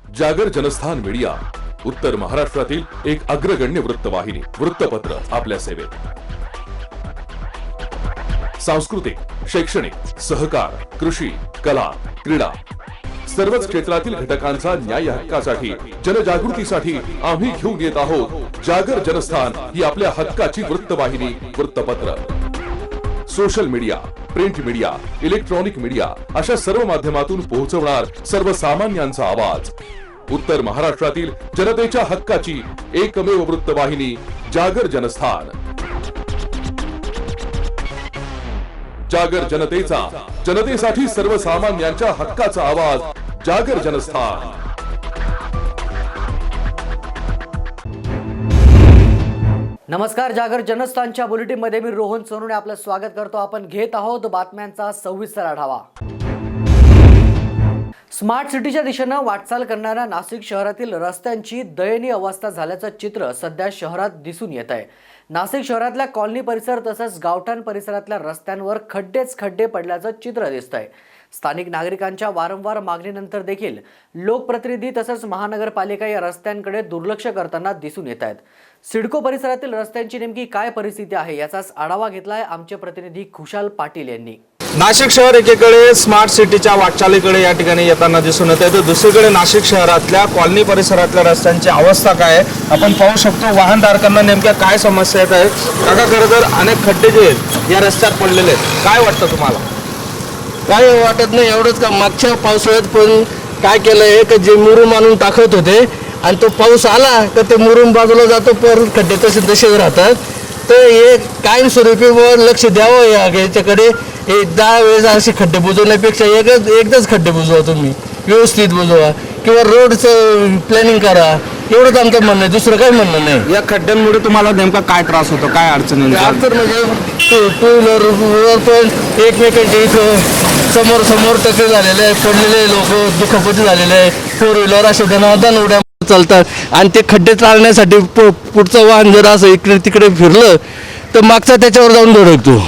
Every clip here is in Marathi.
जागर जनस्थान मीडिया उत्तर महाराष्ट्रातील एक अग्रगण्य वृत्तवाहिनी वृत्तपत्र आपल्या सेवेत। सांस्कृतिक, शैक्षणिक, सहकार, कृषी, कला, क्रीडा सर्वच क्षेत्रातील घटकांचा न्याय हक्कासाठी जनजागृतीसाठी आम्ही घेऊन येत आहोत जागर जनस्थान ही आपल्या हक्काची वृत्तवाहिनी वृत्तपत्र। Social media, print media, electronic media अशा सर्व माध्यमातून पोहोचवणार सर्वसामान्यांचा आवाज। उत्तर महाराष्ट्रातील जनतेच्या हक्काची एकमेव वृत्तवाहिनी जागर जनस्थान। जागर जनतेचा, जनतेसाठी सर्वसामान्यांच्या हक्काचा आवाज जागर जनस्थान। नमस्कार, जागर जनस्थानच्या बुलेटिन मध्ये मी रोहन सोनवणे आपलं स्वागत करतो। आपण घेत आहोत बातम्यांचा सविस्तर आढावा। स्मार्ट सिटीच्या दिशेने वाटचाल करणाऱ्या नाशिक शहरातील रस्त्यांची दयनीय अवस्था झाल्याचं चित्र सध्या शहरात दिसून येत आहे। नाशिक शहरातल्या कॉलनी परिसर तसंच गावठाण परिसरातल्या रस्त्यांवर खड्डेच खड्डे पडल्याचं चित्र दिसतंय। स्थानिक नागरिकांच्या वारंवार मागणीनंतर देखील लोकप्रतिनिधी तसंच महानगरपालिका या रस्त्यांकडे दुर्लक्ष करताना दिसून येत आहेत। सिडको परिसरातील रस्त्यांची नेमकी काय परिस्थिती आहे याचाच आढावा घेतलाय आमचे प्रतिनिधी खुशाल पाटील यांनी। नाशिक शहर एकीकडे स्मार्ट सिटीच्या वाटचालीकडे या ठिकाणी येताना दिसून येते, तर दुसरीकडे नाशिक शहरातल्या कॉलनी परिसरातल्या रस्त्यांची अवस्था काय आहे आपण पाहू शकतो। वाहनधारकांना नेमक्या काय समस्या येत आहेत? काका, खरं तर अनेक खड्डे जे आहेत या रस्त्यात पडलेले आहेत, काय वाटतं तुम्हाला? काय वाटत नाही, एवढंच का मागच्या पावसाळ्यात पण काय केलं आहे की जे मुरुम आणून टाकत होते आणि तो पाऊस आला का ते मुरुम बाजूला जातो, परत खड्डे तसेच राहतात। तर हे कायमस्वरूपी लक्ष द्यावं याच्याकडे। 10 वेळेस असे खड्डे बुजवण्यापेक्षा एकदाच खड्डे बुजवा, तुम्ही व्यवस्थित बुजवा किंवा रोडचं प्लॅनिंग करा, एवढंच आमचं म्हणणं आहे, दुसरं काही म्हणणं नाही। या खड्ड्यांमुळे तुम्हाला नेमका काय त्रास होतो, काय अडचण? अडचण म्हणजे टू व्हीलर पण एकमेकांच्या इथं समोर टक्के झालेले आहे, पडलेले लोक दुखापती झालेले आहे। 4 व्हीलर असे धनाधन उड्या चालतात आणि ते खड्डे चालण्यासाठी पुढचं वाहन जर असं इकडे तिकडे फिरलं तर मागचा त्याच्यावर जाऊन धडकतो,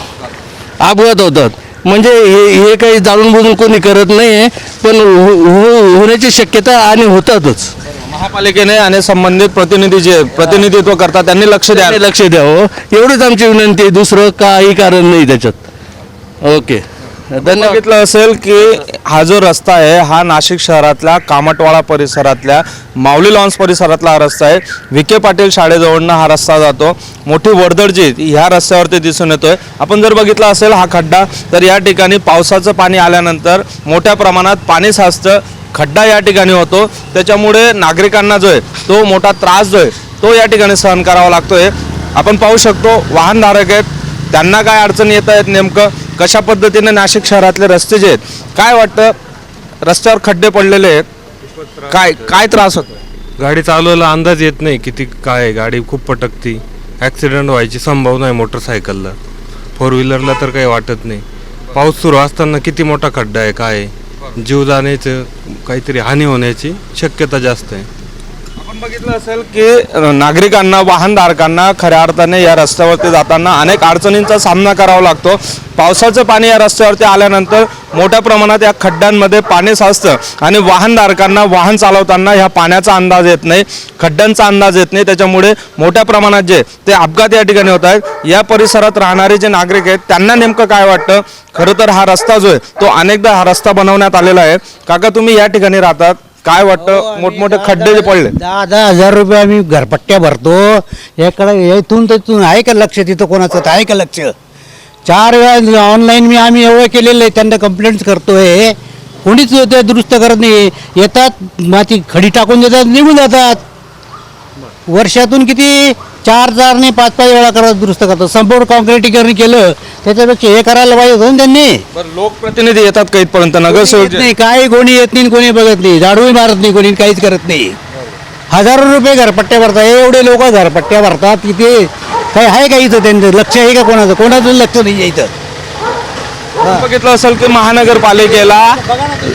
अपघात होतात। म्हणजे हे काही जाणून बुजून कोणी करत नाही, पण होण्याची शक्यता आणि होतातच। महापालिकेने आणि संबंधित प्रतिनिधी जे प्रतिनिधित्व करतात त्यांनी लक्ष द्यावं एवढीच आमची विनंती आहे, दुसरं काही कारण नाही त्याच्यात। ओके, बघितलं असेल की हा जो रस्ता आहे हा नाशिक शहरातल्या कामटवाडा परिसरातल्या माऊली लॉन्स परिसरातला हा रस्ता आहे। विखे पाटील शाळेजवळनं हा रस्ता जातो। मोठी वर्दळ जी ह्या रस्त्यावरती दिसून येतोय। आपण जर बघितलं असेल हा खड्डा, तर या ठिकाणी पावसाचं पाणी आल्यानंतर मोठ्या प्रमाणात पाणी साचतं, खड्डा या ठिकाणी होतो, त्याच्यामुळे नागरिकांना जो आहे तो मोठा त्रास जो आहे तो या ठिकाणी सहन करावा लागतोय। आपण पाहू शकतो वाहनधारक आहेत, त्यांना काय अडचणी येत आहेत, नेमकं कशा पद्धतीने नाशिक शहरातले रस्ते जे आहेत, काय वाटतं? रस्त्यावर खड्डे पडलेले आहेत, काय त्रास होतो? गाडी चालवायला अंदाज येत नाही किती काय, गाडी खूप पटकती, ॲक्सिडेंट व्हायची संभावना आहे मोटरसायकलला। 4 व्हीलरला तर काही वाटत नाही। पाऊस सुरू असताना किती मोठा खड्डा आहे, काय जीव जाण्याचं काहीतरी हानी होण्याची शक्यता जास्त आहे। आपण बघितलं असेल की नागरिकांना, वाहनधारकांना खऱ्या अर्थाने या रस्त्यावरती जाताना अनेक अडचणींचा सामना करावा लागतो। पावसाचं पाणी या रस्त्यावरती आल्यानंतर मोठ्या प्रमाणात या खड्ड्यांमध्ये पाणी साचतं आणि वाहनधारकांना वाहन चालवताना ह्या पाण्याचा अंदाज येत नाही, खड्ड्यांचा अंदाज येत नाही, त्याच्यामुळे मोठ्या प्रमाणात जे ते अपघात या ठिकाणी होत आहेत। या परिसरात राहणारे जे नागरिक आहेत त्यांना नेमकं काय वाटतं? खरं तर हा रस्ता जो आहे तो अनेकदा हा रस्ता बनवण्यात आलेला आहे। काका, तुम्ही या ठिकाणी राहतात, काय वाटतं? मोठमोठे खड्डे जे पडले, 10,000 रुपये आम्ही घरपट्ट्या भरतो, याकडे इथून तिथून आहे का लक्ष? तिथं कोणाचं तर आहे का लक्ष? 4 वेळा ऑनलाईन आम्ही एवढं केलेलं आहे, त्यांना कंप्लेंट्स करतोय, कोणीच ते दुरुस्त करत नाही। येतात माती खडी टाकून देतात, निघून जातात। वर्षातून किती 4 नाही 5 वेळा करत दुरुस्त करतात। संपूर्ण कॉन्क्रिटीकरण केलं त्याच्यापेक्षा हे करायला पाहिजे होतं त्यांनी। लोकप्रतिनिधी येतात का इथपर्यंत? नगरसेवक नाही, काही कोणी येत नाही, कोणी बघत नाही, झाडूही मारत नाही, कोणी काहीच करत नाही। हजारो रुपये घरपट्ट्या भरतात, एवढे लोक घरपट्ट्या भरतात, किती काही आहे का इथं? त्यांचं लक्ष आहे का? कोणाचं लक्ष नाही इथं। बघितलं असेल की महानगरपालिकेला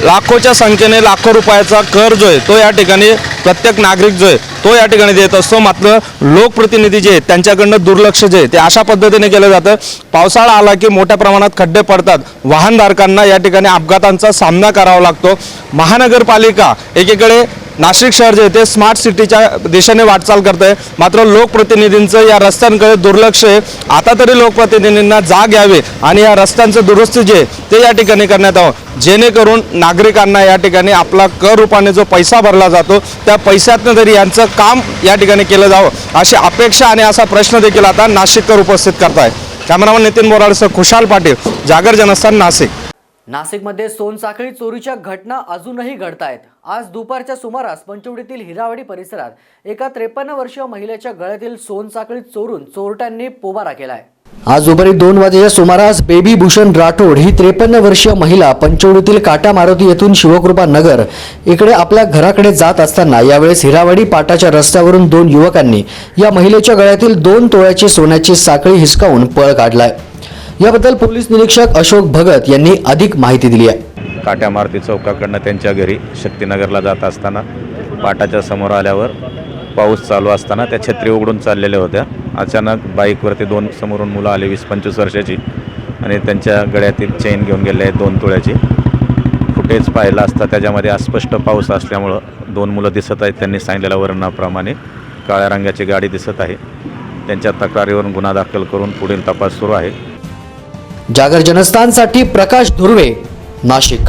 लाखोच्या संख्येने लाखो रुपयाचा कर जो आहे तो या ठिकाणी प्रत्येक नागरिक जो आहे तो या ठिकाणी देत असतो। मात्र लोकप्रतिनिधी जे त्यांच्याकडनं दुर्लक्ष जे ते अशा पद्धतीने केलं जातं। पावसाळा आला की मोठ्या प्रमाणात खड्डे पडतात, वाहनधारकांना या ठिकाणी अपघातांचा सामना करावा लागतो। महानगरपालिका एकीकडे नाशिक शहर जे आहे ते स्मार्ट सिटीच्या दिशेने वाटचाल करत आहे, मात्र लोकप्रतिनिधींचं या रस्त्यांकडे दुर्लक्ष आहे. आता तरी लोकप्रतिनिधींना जाग यावी आणि या रस्त्यांचं दुरुस्ती जे आहे ते या ठिकाणी करण्यात यावं, जेणेकरून नागरिकांना या ठिकाणी आपला कर रूपाने जो पैसा भरला जातो त्या पैशातनं तरी यांचं काम या ठिकाणी केलं जावं, अशी अपेक्षा आणि असा प्रश्न देखील आता नाशिककर उपस्थित करताय. कॅमेरामन नितीन बोराडसह खुशाल पाटील, जागर जनस्थान, नाशिक. नाशिकमध्ये सोनसाखळी चोरीच्या घटना अजूनही घडतायत. आज दुपारच्या सुमारास पंचवटीतील हिरावडी परिसरात एका 53 वर्षीय महिलेच्या गळ्यातील सोनसाखळी चोरून चोरट्यांनी पोबारा केलाय. आज दुपारी 2 वाजेच्या सुमारास बेबी भूषण राठोड ही 53 वर्षीय महिला पंचवटीतील काटा मारुती येथून शिवकृपा नगर इकडे आपल्या घराकडे जात असताना यावेळेस हिरावडी पाटाच्या रस्त्यावरून 2 युवकांनी या महिलेच्या गळ्यातील 2 तोळ्याची सोन्याची साखळी हिसकावून पळ काढलाय. याबद्दल पोलीस निरीक्षक अशोक भगत यांनी अधिक माहिती दिली आहे. काट्या मारुती चौकाकडनं त्यांच्या घरी शक्तीनगरला जात असताना पाटाच्या समोर आल्यावर पाऊस चालू असताना त्या छत्री उघडून चाललेल्या होत्या. अचानक बाईकवरती 2 समोरून मुलं आली 20-25 वर्षाची आणि त्यांच्या गळ्यातील चेन घेऊन गेले आहेत 2 तोळ्याची. फुटेज पाहिला असता त्याच्यामध्ये अस्पष्ट पाऊस असल्यामुळं 2 मुलं दिसत आहेत. त्यांनी सांगितलेल्या वर्णाप्रमाणे काळ्या रंगाची गाडी दिसत आहे. त्यांच्या तक्रारीवरून गुन्हा दाखल करून पुढील तपास सुरू आहे. जागर जनस्थानसाठी प्रकाश धुर्वे, नाशिक.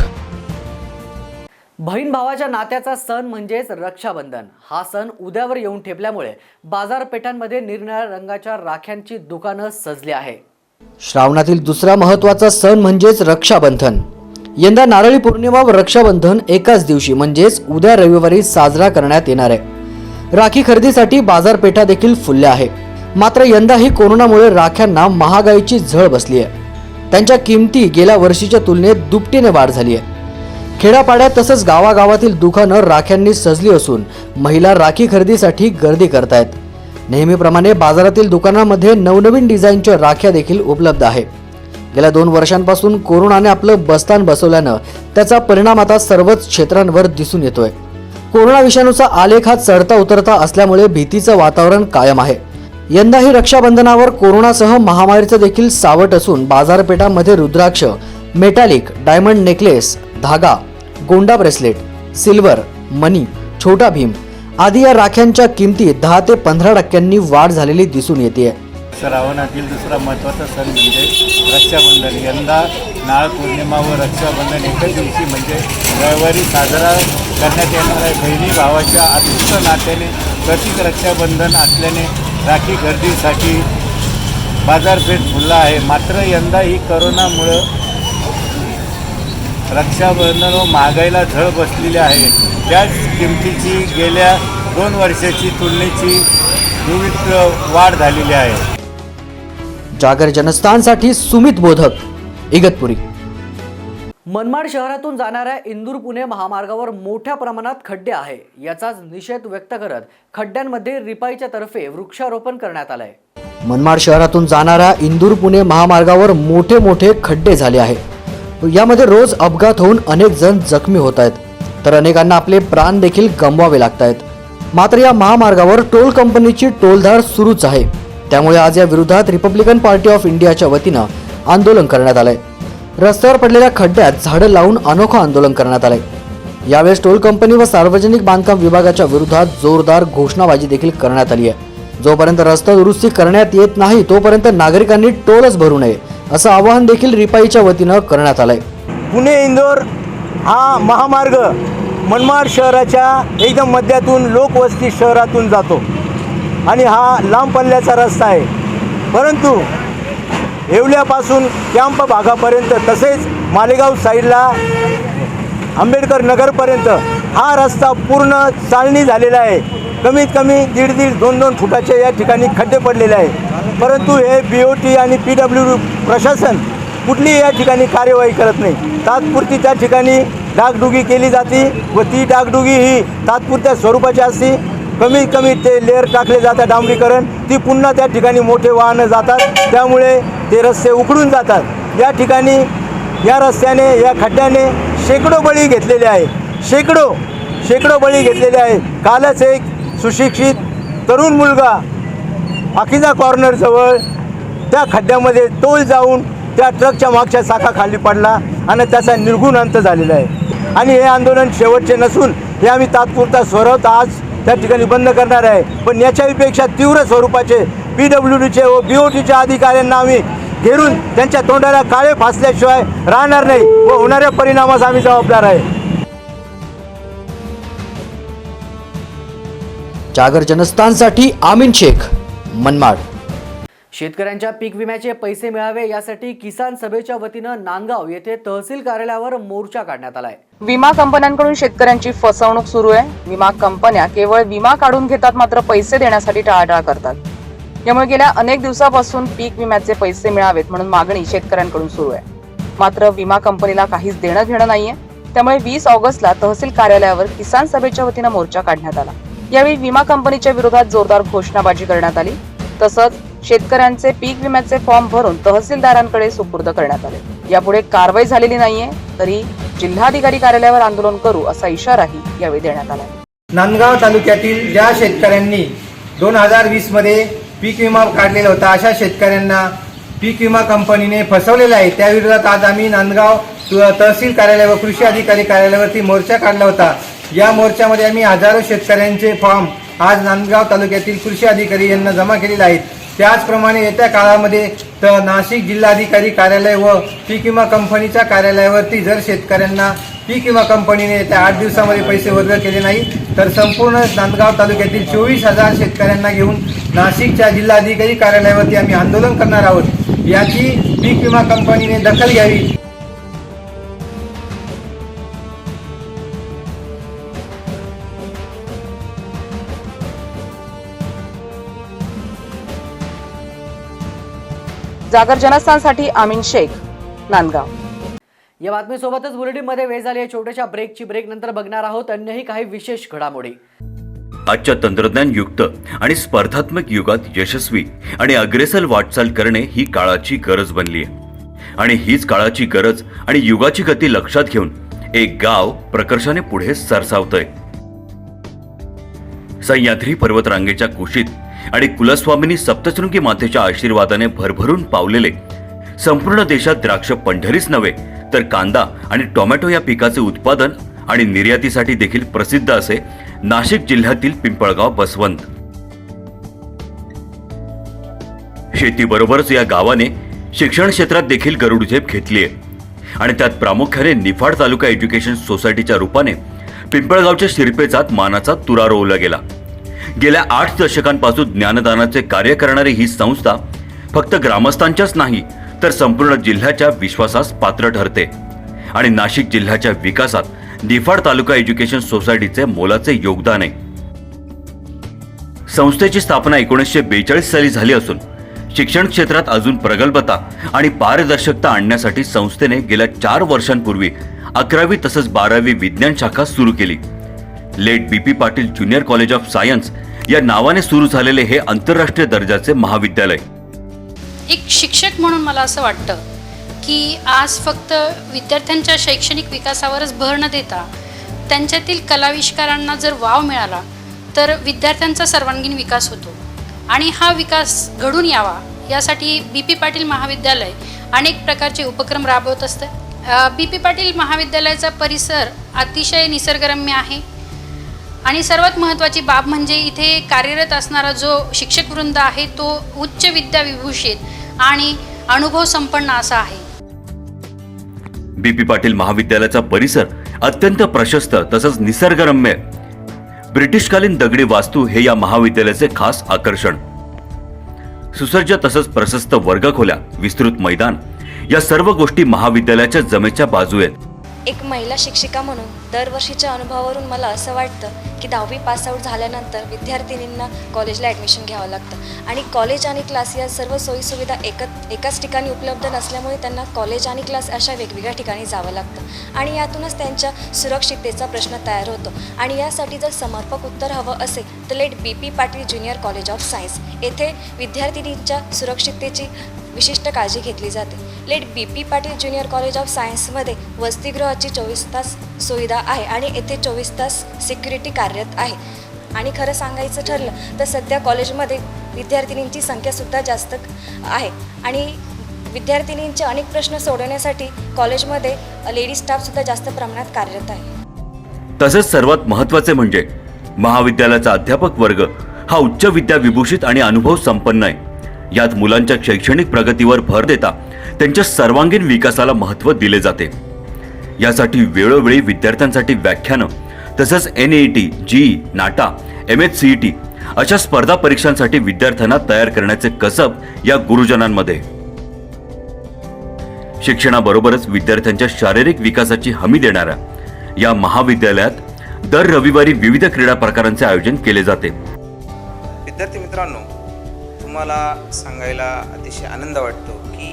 बहीण भावाच्या नात्याचा सण म्हणजेच रक्षाबंधन. हा सण उद्यावर येऊन ठेपल्यामुळे बाजारपेठांमध्ये निरनिराळ्या रंगाच्या राख्यांची दुकानं सजली आहे. श्रावणातील दुसरा महत्त्वाचा सण म्हणजेच रक्षाबंधन. यंदा नारळी पौर्णिमा व रक्षाबंधन एकाच दिवशी म्हणजेच उद्या रविवारी साजरा करण्यात येणार आहे. राखी खरेदीसाठी बाजारपेठा देखील फुलल्या आहे. मात्र यंदाही कोरोनामुळे राख्यांना महागाईची झळ बसली आहे. त्यांच्या किमती गेल्या वर्षीच्या तुलनेत दुपटीने वाढ झाली आहे. खेड्यापाड्यात तसंच गावागावातील दुकानं राख्यांनी सजली असून महिला राखी खरेदीसाठी गर्दी करतायत. नेहमीप्रमाणे बाजारातील दुकानांमध्ये नवनवीन डिझाईनच्या राख्या देखील उपलब्ध आहे. गेल्या 2 वर्षांपासून कोरोनाने आपलं बस्तान बसवल्यानं त्याचा परिणाम आता सर्वच क्षेत्रांवर दिसून येतोय. कोरोना विषाणूचा आलेख हा चढता उतरता असल्यामुळे भीतीचं वातावरण कायम आहे. यंदाही रक्षाबंधनावर कोरोनासह महामारीचं देखील सावट असून बाजारपेठांमध्ये रुद्राक्ष, मेटॅलिक, डायमंड नेकलेस, धागा, गोंडा ब्रेसलेट, सिल्वर, मनी, छोटा भीम आदी या राख्यांच्या किमतीत 10 ते 15% वाढ झालेली दिसून येते. श्रावणातील दुसरा महत्त्वाचा सण म्हणजे रक्षाबंधन. यंदा नाळ पौर्णिमा व रक्षाबंधन एकाच दिवशी म्हणजे रविवारी साजरा करण्यात येणार आहे. बहिणी भावाच्या अतूट नात्याने प्रतीक रक्षाबंधन असल्याने राखी खरेदीसाठी बाजारपेठ फुलला आहे. मात्र यंदा ही करोनामुळं रक्षाबंधन व महागाईला झळ बसलेली आहे. त्याच किमतीची गेल्या 2 वर्षाची तुलनेची विविध वाढ झालेली आहे. जागर जनस्थानसाठी सुमित बोधक, इगतपुरी. मनमाड शहरातून जाणाऱ्या इंदूर पुणे महामार्गावर मोठ्या प्रमाणात खड्डे आहे. याचाच निषेध व्यक्त करत खड्ड्यांमध्ये रिपाईच्या तर्फे वृक्षारोपण करण्यात आलंय. मनमाड शहरातून जाणाऱ्या इंदूर पुणे महामार्गावर मोठे खड्डे झाले आहे. यामध्ये रोज अपघात होऊन अनेक जण जखमी होत आहेत, तर अनेकांना आपले प्राण देखील गमवावे लागत आहेत. मात्र या महामार्गावर टोल कंपनीची टोलधाड सुरूच आहे. त्यामुळे आज या विरोधात रिपब्लिकन पार्टी ऑफ इंडियाच्या वतीनं आंदोलन करण्यात आलंय. रस्त्यावर पडलेल्या खड्ड्यात झाडं लावून अनोखं आंदोलन करण्यात आलंय. यावेळेस टोल कंपनी व सार्वजनिक बांधकाम विभागाच्या विरोधात जोरदार घोषणाबाजी देखील करण्यात आली आहे. जोपर्यंत रस्ता दुरुस्ती करण्यात येत नाही तोपर्यंत नागरिकांनी टोलच भरू नये असं आवाहन देखील रिपाईच्या वतीनं करण्यात आलंय. पुणे इंदोर हा महामार्ग मनमाड शहराच्या एकदम मध्यातून लोकवस्ती शहरातून जातो आणि हा लांब पल्ल्याचा रस्ता आहे. परंतु येवल्यापासून कॅम्प भागापर्यंत तसेच मालेगाव साईडला आंबेडकर नगरपर्यंत हा रस्ता पूर्ण चाळणी झालेला आहे. कमीत कमी 1.5-2 फुटाचे या ठिकाणी खड्डे पडलेले आहे. परंतु हे BOT आणि PWD प्रशासन कुठलीही या ठिकाणी कार्यवाही करत नाही. तात्पुरती त्या ठिकाणी डागडुगी केली जाते व ती डागडुगी ही तात्पुरत्या स्वरूपाची असते. कमीत कमी ते लेअर टाकले जातात डांबरीकरण, ती पुन्हा त्या ठिकाणी मोठे वाहनं जातात, त्यामुळे ते रस्ते उखडून जातात. या ठिकाणी या रस्त्याने या खड्ड्याने शेकडो बळी घेतलेले आहे. शेकडो बळी घेतलेले आहे. कालच एक सुशिक्षित तरुण मुलगा पाकिजा कॉर्नरजवळ त्या खड्ड्यामध्ये तोल जाऊन त्या ट्रकच्या मागच्या चाकाखाली पडला आणि त्याचा निर्घुण अंत झालेला आहे. आणि हे आंदोलन शेवटचे नसून हे आम्ही तात्पुरता स्वरत आज त्या ठिकाणी बंद करणार आहे. पण याच्यापेक्षा तीव्र स्वरूपाचे PWDचे व BOTच्या अधिकाऱ्यांना आम्ही घेरून त्यांच्या तोंडाला काळे फासल्याशिवाय राहणार नाही व होणाऱ्या परिणामास आम्ही जबाबदार आहे. जागर जनस्थानसाठी आमीन शेख, मनमाड. शेतकऱ्यांच्या पीक विम्याचे पैसे मिळावे यासाठी किसान सभेच्या वतीनं नांदगाव येथे तहसील कार्यालयावर मोर्चा काढण्यात आलाय. विमा कंपन्यांकडून शेतकऱ्यांची फसवणूक सुरू आहे. विमा कंपन्या केवळ विमा काढून घेतात, मात्र पैसे देण्यासाठी टाळाटाळ करतात. यामुळे गेल्या अनेक दिवसापासून पीक विम्याचे पैसे मिळावेत म्हणून मागणी शेतकऱ्यांकडून सुरू आहे. मात्र विमा कंपनीला काहीच देणं घेणं नाहीये. त्यामुळे 20 ऑगस्टला तहसील कार्यालयावर किसान सभेच्या वतीनं मोर्चा काढण्यात आला. यावेळी विमा कंपनीच्या विरोधात जोरदार घोषणाबाजी करण्यात आली. तसंच शेतकऱ्यांचे पीक विम्याचे फॉर्म भरून तहसीलदारांकडे सुपूर्द करण्यात आले. यापुढे कारवाई झालेली नाहीये तरी जिल्हाधिकारी कार्यालयावर आंदोलन करू असा इशाराही यावेळी देण्यात आला. नांदगाव तालुक्यातील ज्या शेतकऱ्यांनी 2020 मध्ये पीक विमा काढलेला होता अशा शेतकऱ्यांना पीक विमा कंपनीने फसवलेला आहे. त्या विरोधात आज आम्ही नांदगाव तहसील कार्यालय व कृषी अधिकारी कार्यालयावरती मोर्चा काढला होता. या मोर्चामध्ये आम्ही हजारो शेतकऱ्यांचे फॉर्म आज नांदगाव तालुक्यातील कृषी अधिकारी यांना जमा केलेले आहेत. त्याचप्रमाणे येत्या काळामध्ये नाशिक जिल्हाधिकारी कार्यालय व पीक विमा कंपनीच्या कार्यालयावरती जर शेतकऱ्यांना पीक विमा कंपनीने येत्या 8 दिवसामध्ये पैसे वर्ग केले नाही तर संपूर्ण नांदगाव तालुक्यातील 24,000 शेतकऱ्यांना घेऊन नाशिकच्या जिल्हाधिकारी कार्यालयावरती आम्ही आंदोलन करणार आहोत. याची पीक विमा कंपनीने दखल घ्यावी. जागर जनस्थानसाठी आमीन शेख, नांदगाव. या बातमीसोबतच बुलेटिनमध्ये वेळ झाली आहे छोट्याशा ब्रेकची. ब्रेक नंतर बघणार आहोत अन्यही काही विशेष घडामोडी. आजच्या तंत्रज्ञान युक्त आणि स्पर्धात्मक युगात यशस्वी आणि अग्रेसर वाटचाल करणे ही काळाची गरज बनली आहे. आणि हीच काळाची गरज आणि युगाची गती लक्षात घेऊन एक गाव प्रकर्षाने पुढे सरसावतंय. सह्याद्री पर्वतरांगेच्या कुशीत आणि कुलस्वामिनी सप्तशृंगी मातेच्या आशीर्वादाने भरभरून पावलेले संपूर्ण देशात द्राक्ष पंढरीच नव्हे तर कांदा आणि टोमॅटो या पिकाचे उत्पादन आणि निर्यातीसाठी देखील प्रसिद्ध असे नाशिक जिल्ह्यातील पिंपळगाव बसवंत. शेतीबरोबरच या गावाने शिक्षण क्षेत्रात देखील गरुडझेप घेतली आहे आणि त्यात प्रामुख्याने निफाड तालुका एज्युकेशन सोसायटीच्या रूपाने पिंपळगावच्या शिरपेचात मानाचा तुरा रोवला गेला. गेल्या 8 दशकांपासून ज्ञानदानाचे कार्य करणारी ही संस्था फक्त ग्रामस्थांच्याच नाही तर संपूर्ण जिल्ह्याच्या विश्वासास पात्र ठरते आणि नाशिक जिल्ह्याच्या विकासात निफाड तालुका एज्युकेशन सोसायटीचे मोलाचे योगदान आहे. संस्थेची स्थापना 1942 साली झाली असून शिक्षण क्षेत्रात अजून प्रगल्भता आणि पारदर्शकता आणण्यासाठी संस्थेने गेल्या 4 वर्षांपूर्वी 11वी तसंच 12वी विज्ञान शाखा सुरू केली. Late BP Patil junior college of science या नावाने सुरू झालेले हे आंतरराष्ट्रीय दर्जाचे महाविद्यालय. एक शिक्षक म्हणून मला असं वाटतं की आज फक्त विद्यार्थ्यांच्या शैक्षणिक विकासावरच भर न देता त्यांच्यातील कलाविष्कारांना जर वाव मिळाला तर विद्यार्थ्यांचा सर्वांगीण विकास होतो आणि हा विकास घडून यावा यासाठी BP पाटील महाविद्यालय अनेक प्रकारचे उपक्रम राबवत असते. BP पाटील महाविद्यालयाचा परिसर अतिशय निसर्गरम्य आहे आणि सर्वात महत्त्वाची बाब म्हणजे इथे कार्यरत असणारा जो शिक्षक वृंद आहे तो उच्च विद्या विभूषित आणि अनुभव संपन्न असा आहे. BP पाटील महाविद्यालयाचा परिसर अत्यंत प्रशस्त तसंच निसर्गरम्य. ब्रिटिशकालीन दगडी वास्तू हे या महाविद्यालयाचे खास आकर्षण. सुसज्ज तसंच प्रशस्त वर्गखोल्या, विस्तृत मैदान या सर्व गोष्टी महाविद्यालयाच्या जमेच्या बाजू आहेत. एक महिला शिक्षिका म्हणून दरवर्षीच्या अनुभवावरून मला असं वाटतं की 10वी पासआउट झाल्यानंतर विद्यार्थिनींना कॉलेजला ॲडमिशन घ्यावं लागतं आणि कॉलेज आणि क्लास या सर्व सोयीसुविधा एकाच ठिकाणी उपलब्ध नसल्यामुळे त्यांना कॉलेज आणि क्लास अशा वेगवेगळ्या ठिकाणी जावं लागतं आणि यातूनच त्यांच्या सुरक्षिततेचा प्रश्न तयार होतो. आणि यासाठी जर समर्पक उत्तर हवं असेल तर late BP Patil junior college of science येथे विद्यार्थिनींच्या सुरक्षिततेची विशिष्ट काळजी घेतली जाते. Late BP Patil junior college of सायन्समध्ये वसतिगृहाची 24 तास सुविधा आहे आणि येथे 24 तास सिक्युरिटी कार्यरत आहे. आणि खरं सांगायचं ठरलं तर सध्या कॉलेजमध्ये विद्यार्थिनींची संख्यासुद्धा जास्त आहे आणि विद्यार्थिनींचे अनेक प्रश्न सोडवण्यासाठी कॉलेजमध्ये लेडी स्टाफसुद्धा जास्त प्रमाणात कार्यरत आहे. तसेच सर्वात महत्त्वाचे म्हणजे महाविद्यालयाचा अध्यापक वर्ग हा उच्च विद्या विभूषित आणि अनुभव संपन्न आहे. यात मुलांच्या शैक्षणिक प्रगतीवर भर देता त्यांच्या सर्वांगीण विकासाला महत्त्व दिले जाते. यासाठी वेळोवेळी विद्यार्थ्यांसाठी व्याख्यानं तसंच NEET, GE, नाटा, MHCET अशा स्पर्धा परीक्षांसाठी विद्यार्थ्यांना तयार करण्याचे कसब या गुरुजनांमध्ये. शिक्षणाबरोबरच विद्यार्थ्यांच्या शारीरिक विकासाची हमी देणाऱ्या या महाविद्यालयात दर रविवारी विविध क्रीडा प्रकारांचे आयोजन केले जाते. विद्यार्थी मित्रांनो, तुम्हाला सांगायला अतिशय आनंद वाटतो की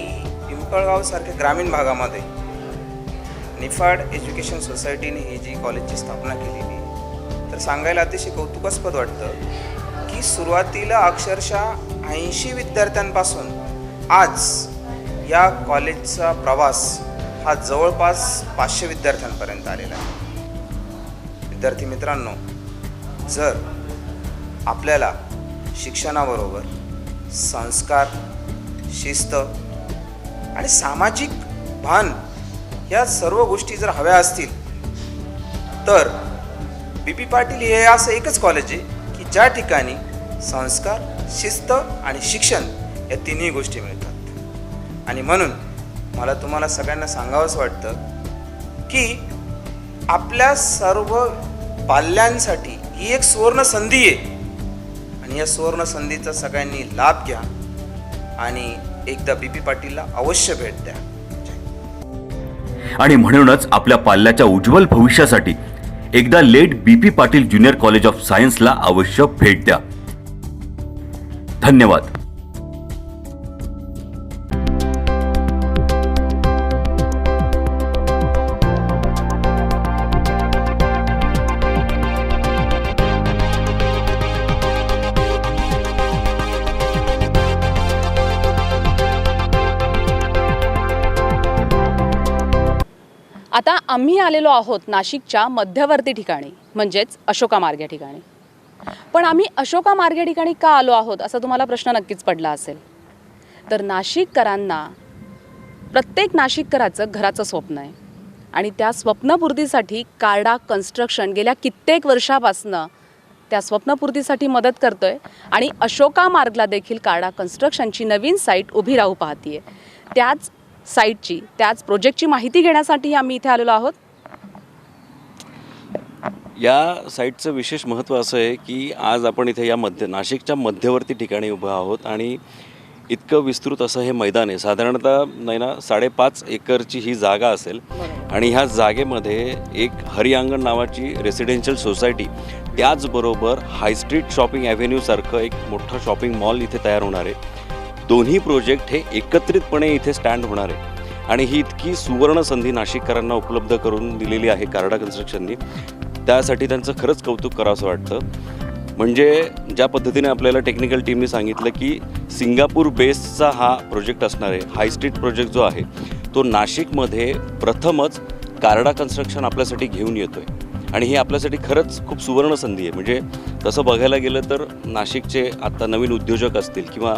पिंपळगावसारख्या ग्रामीण भागामध्ये निफाड एज्युकेशन सोसायटीने ही जी कॉलेजची स्थापना केलेली, तर सांगायला अतिशय कौतुकास्पद वाटतं की सुरुवातीला अक्षरशः 80 विद्यार्थ्यांपासून आज या कॉलेजचा प्रवास हा जवळपास 500 विद्यार्थ्यांपर्यंत आलेला आहे. विद्यार्थी मित्रांनो, जर आपल्याला शिक्षणाबरोबर संस्कार, शिस्त आणि सामाजिक भान या सर्व गोष्टी जर हव्या असतील तर BP पाटील हे असं एकच कॉलेज आहे की ज्या ठिकाणी संस्कार, शिस्त आणि शिक्षण या तिन्ही गोष्टी मिळतात. आणि म्हणून मला तुम्हाला सगळ्यांना सांगावंसं वाटतं की आपल्या सर्व पाल्यांसाठी ही एक सुवर्ण संधी आहे आणि या सुवर्ण संधीचा सगळ्यांनी लाभ घ्या आणि एकदा BP पाटीलला अवश्य भेट द्या. आणि म्हणूनच आपल्या पाल्याच्या उज्ज्वल भविष्यासाठी एकदा late BP Patil junior college of सायन्सला अवश्य भेट द्या. धन्यवाद. आता आम्ही आलेलो आहोत नाशिकच्या मध्यवर्ती ठिकाणी, म्हणजेच अशोका मार्ग या ठिकाणी. पण आम्ही अशोका मार्ग या ठिकाणी का आलो आहोत असा तुम्हाला प्रश्न नक्कीच पडला असेल. तर नाशिककरांना, प्रत्येक नाशिककराचं घराचं स्वप्न आहे आणि त्या स्वप्नपूर्तीसाठी कार्डा कन्स्ट्रक्शन गेल्या कित्येक वर्षापासनं त्या स्वप्नपूर्तीसाठी मदत करतोय आणि अशोका मार्गला देखील कार्डा कन्स्ट्रक्शनची नवीन साईट उभी राहू पाहतीये. त्याच साईटची, त्याच प्रोजेक्टची माहिती घेण्यासाठी आम्ही इथे आलेलो आहोत. या साईटचं विशेष महत्त्व असं आहे की आज आपण इथे या नाशिकच्या मध्यवर्ती ठिकाणी उभं आहोत आणि इतकं विस्तृत असं हे मैदान आहे. साधारणतः नाही ना 5.5 एकरची ही जागा असेल आणि ह्या जागेमध्ये एक हरियांगण नावाची रेसिडेन्शियल सोसायटी, त्याचबरोबर हायस्ट्रीट शॉपिंग ॲव्हेन्यूसारखं एक मोठं शॉपिंग मॉल इथे तयार होणार आहे. दोन्ही प्रोजेक्ट हे एकत्रितपणे इथे स्टँड होणार आहे आणि ही इतकी सुवर्ण संधी नाशिककरांना उपलब्ध करून दिलेली आहे कार्डा कन्स्ट्रक्शननी. त्यासाठी त्यांचं खरंच कौतुक करावंसं वाटतं. म्हणजे ज्या पद्धतीने आपल्याला टेक्निकल टीमने सांगितलं की सिंगापूर बेसचा हा प्रोजेक्ट असणार आहे, हाय स्ट्रीट प्रोजेक्ट जो आहे तो नाशिकमध्ये प्रथमच कार्डा कन्स्ट्रक्शन आपल्यासाठी घेऊन येतो आहे आणि ही आपल्यासाठी खरंच खूप सुवर्ण संधी आहे. म्हणजे तसं बघायला गेलं तर नाशिकचे आत्ता नवीन उद्योजक असतील किंवा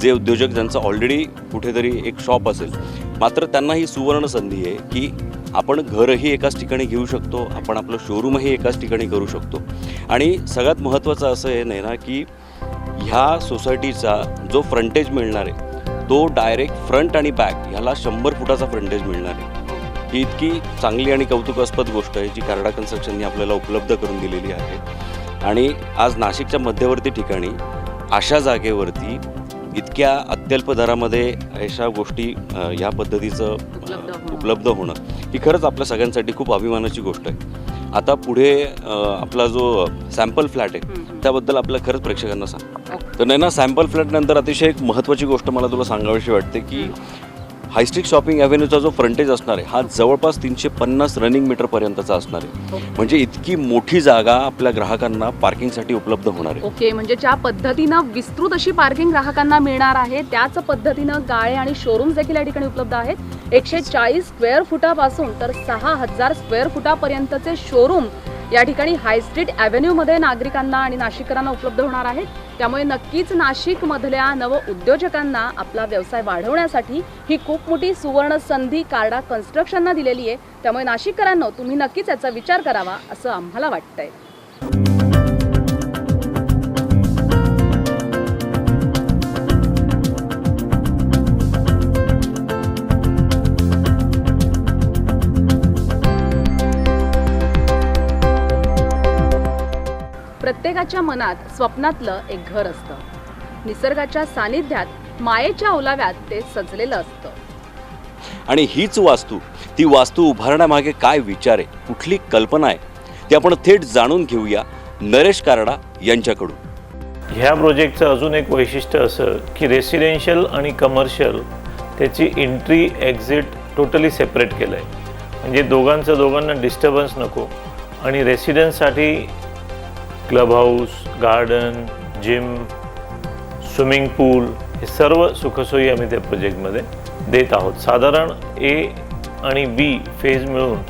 जे उद्योजक ज्यांचं ऑलरेडी कुठेतरी एक शॉप असेल, मात्र त्यांना ही सुवर्ण संधी आहे की आपण घरही एकाच ठिकाणी घेऊ शकतो, आपण आपलं शोरूमही एकाच ठिकाणी करू शकतो. आणि सगळ्यात महत्त्वाचं असं आहे नाही ना की ह्या सोसायटीचा जो फ्रंटेज मिळणार आहे तो डायरेक्ट फ्रंट आणि बॅक ह्याला 100 फुटाचा फ्रंटेज मिळणार आहे. ही इतकी चांगली आणि कौतुकास्पद गोष्ट आहे जी कार्डा कन्स्ट्रक्शनने आपल्याला उपलब्ध करून दिलेली आहे. आणि आज नाशिकच्या मध्यवर्ती ठिकाणी अशा जागेवरती इतक्या अत्यल्प दरामध्ये अशा गोष्टी ह्या पद्धतीचं उपलब्ध होणं ही खरंच आपल्या सगळ्यांसाठी खूप अभिमानाची गोष्ट आहे. आता पुढे आपला जो सॅम्पल फ्लॅट आहे त्याबद्दल आपल्या खरंच प्रेक्षकांना सांग. तर नाही ना, सॅम्पल फ्लॅटनंतर अतिशय एक महत्त्वाची गोष्ट मला तुला सांगावीशी वाटते की हायस्ट्रीट शॉपिंग ॲव्हेन्यूचा जो फ्रंटेज असणार आहे हा जवळपास 350 रनिंग मीटरपर्यंतचा असणार आहे. म्हणजे इतकी मोठी जागा आपल्या ग्राहकांना पार्किंगसाठी उपलब्ध होणार आहे. ओके, म्हणजे ज्या पद्धतीनं विस्तृत अशी पार्किंग ग्राहकांना मिळणार आहे त्याच पद्धतीनं गाळे आणि शोरूम देखील या ठिकाणी उपलब्ध आहेत. 140 स्क्वेअर फुटापासून तर 6000 स्क्वेअर फुटापर्यंतचे शोरूम या ठिकाणी हाय स्ट्रीट ॲव्हेन्यूमध्ये नागरिकांना आणि नाशिककरांना उपलब्ध होणार आहेत. त्यामुळे नक्कीच नाशिकमधल्या नव उद्योजकांना आपला व्यवसाय वाढवण्यासाठी ही खूप मोठी सुवर्ण संधी कार्डा कन्स्ट्रक्शनना दिलेली आहे. त्यामुळे नाशिककरांनो, तुम्ही नक्कीच याचा विचार करावा असं आम्हाला वाटतंय. प्रत्येकाच्या मनात स्वप्नातलं एक घर असतं. निसर्गाच्या सानिध्यात मायेच्या ओलाव्यात ते सजलेलं असतं. आणि हीच वास्तू, ती वास्तू उभारण्यामागे काय विचार आहे, कुठली कल्पना आहे, ते आपण थेट जाणून घेऊया नरेश कार्डा यांच्याकडून. ह्या प्रोजेक्टचं अजून एक वैशिष्ट्य असं की रेसिडेन्शियल आणि कमर्शियल त्याची एंट्री एक्झिट टोटली सेपरेट केलं आहे. म्हणजे दोघांना डिस्टर्बन्स नको. आणि रेसिडेन्ससाठी club house, garden, gym, swimming pool हे सर्व सुखसोयी आम्ही त्या प्रोजेक्टमध्ये देत आहोत. साधारण ए आणि बी फेज मिळून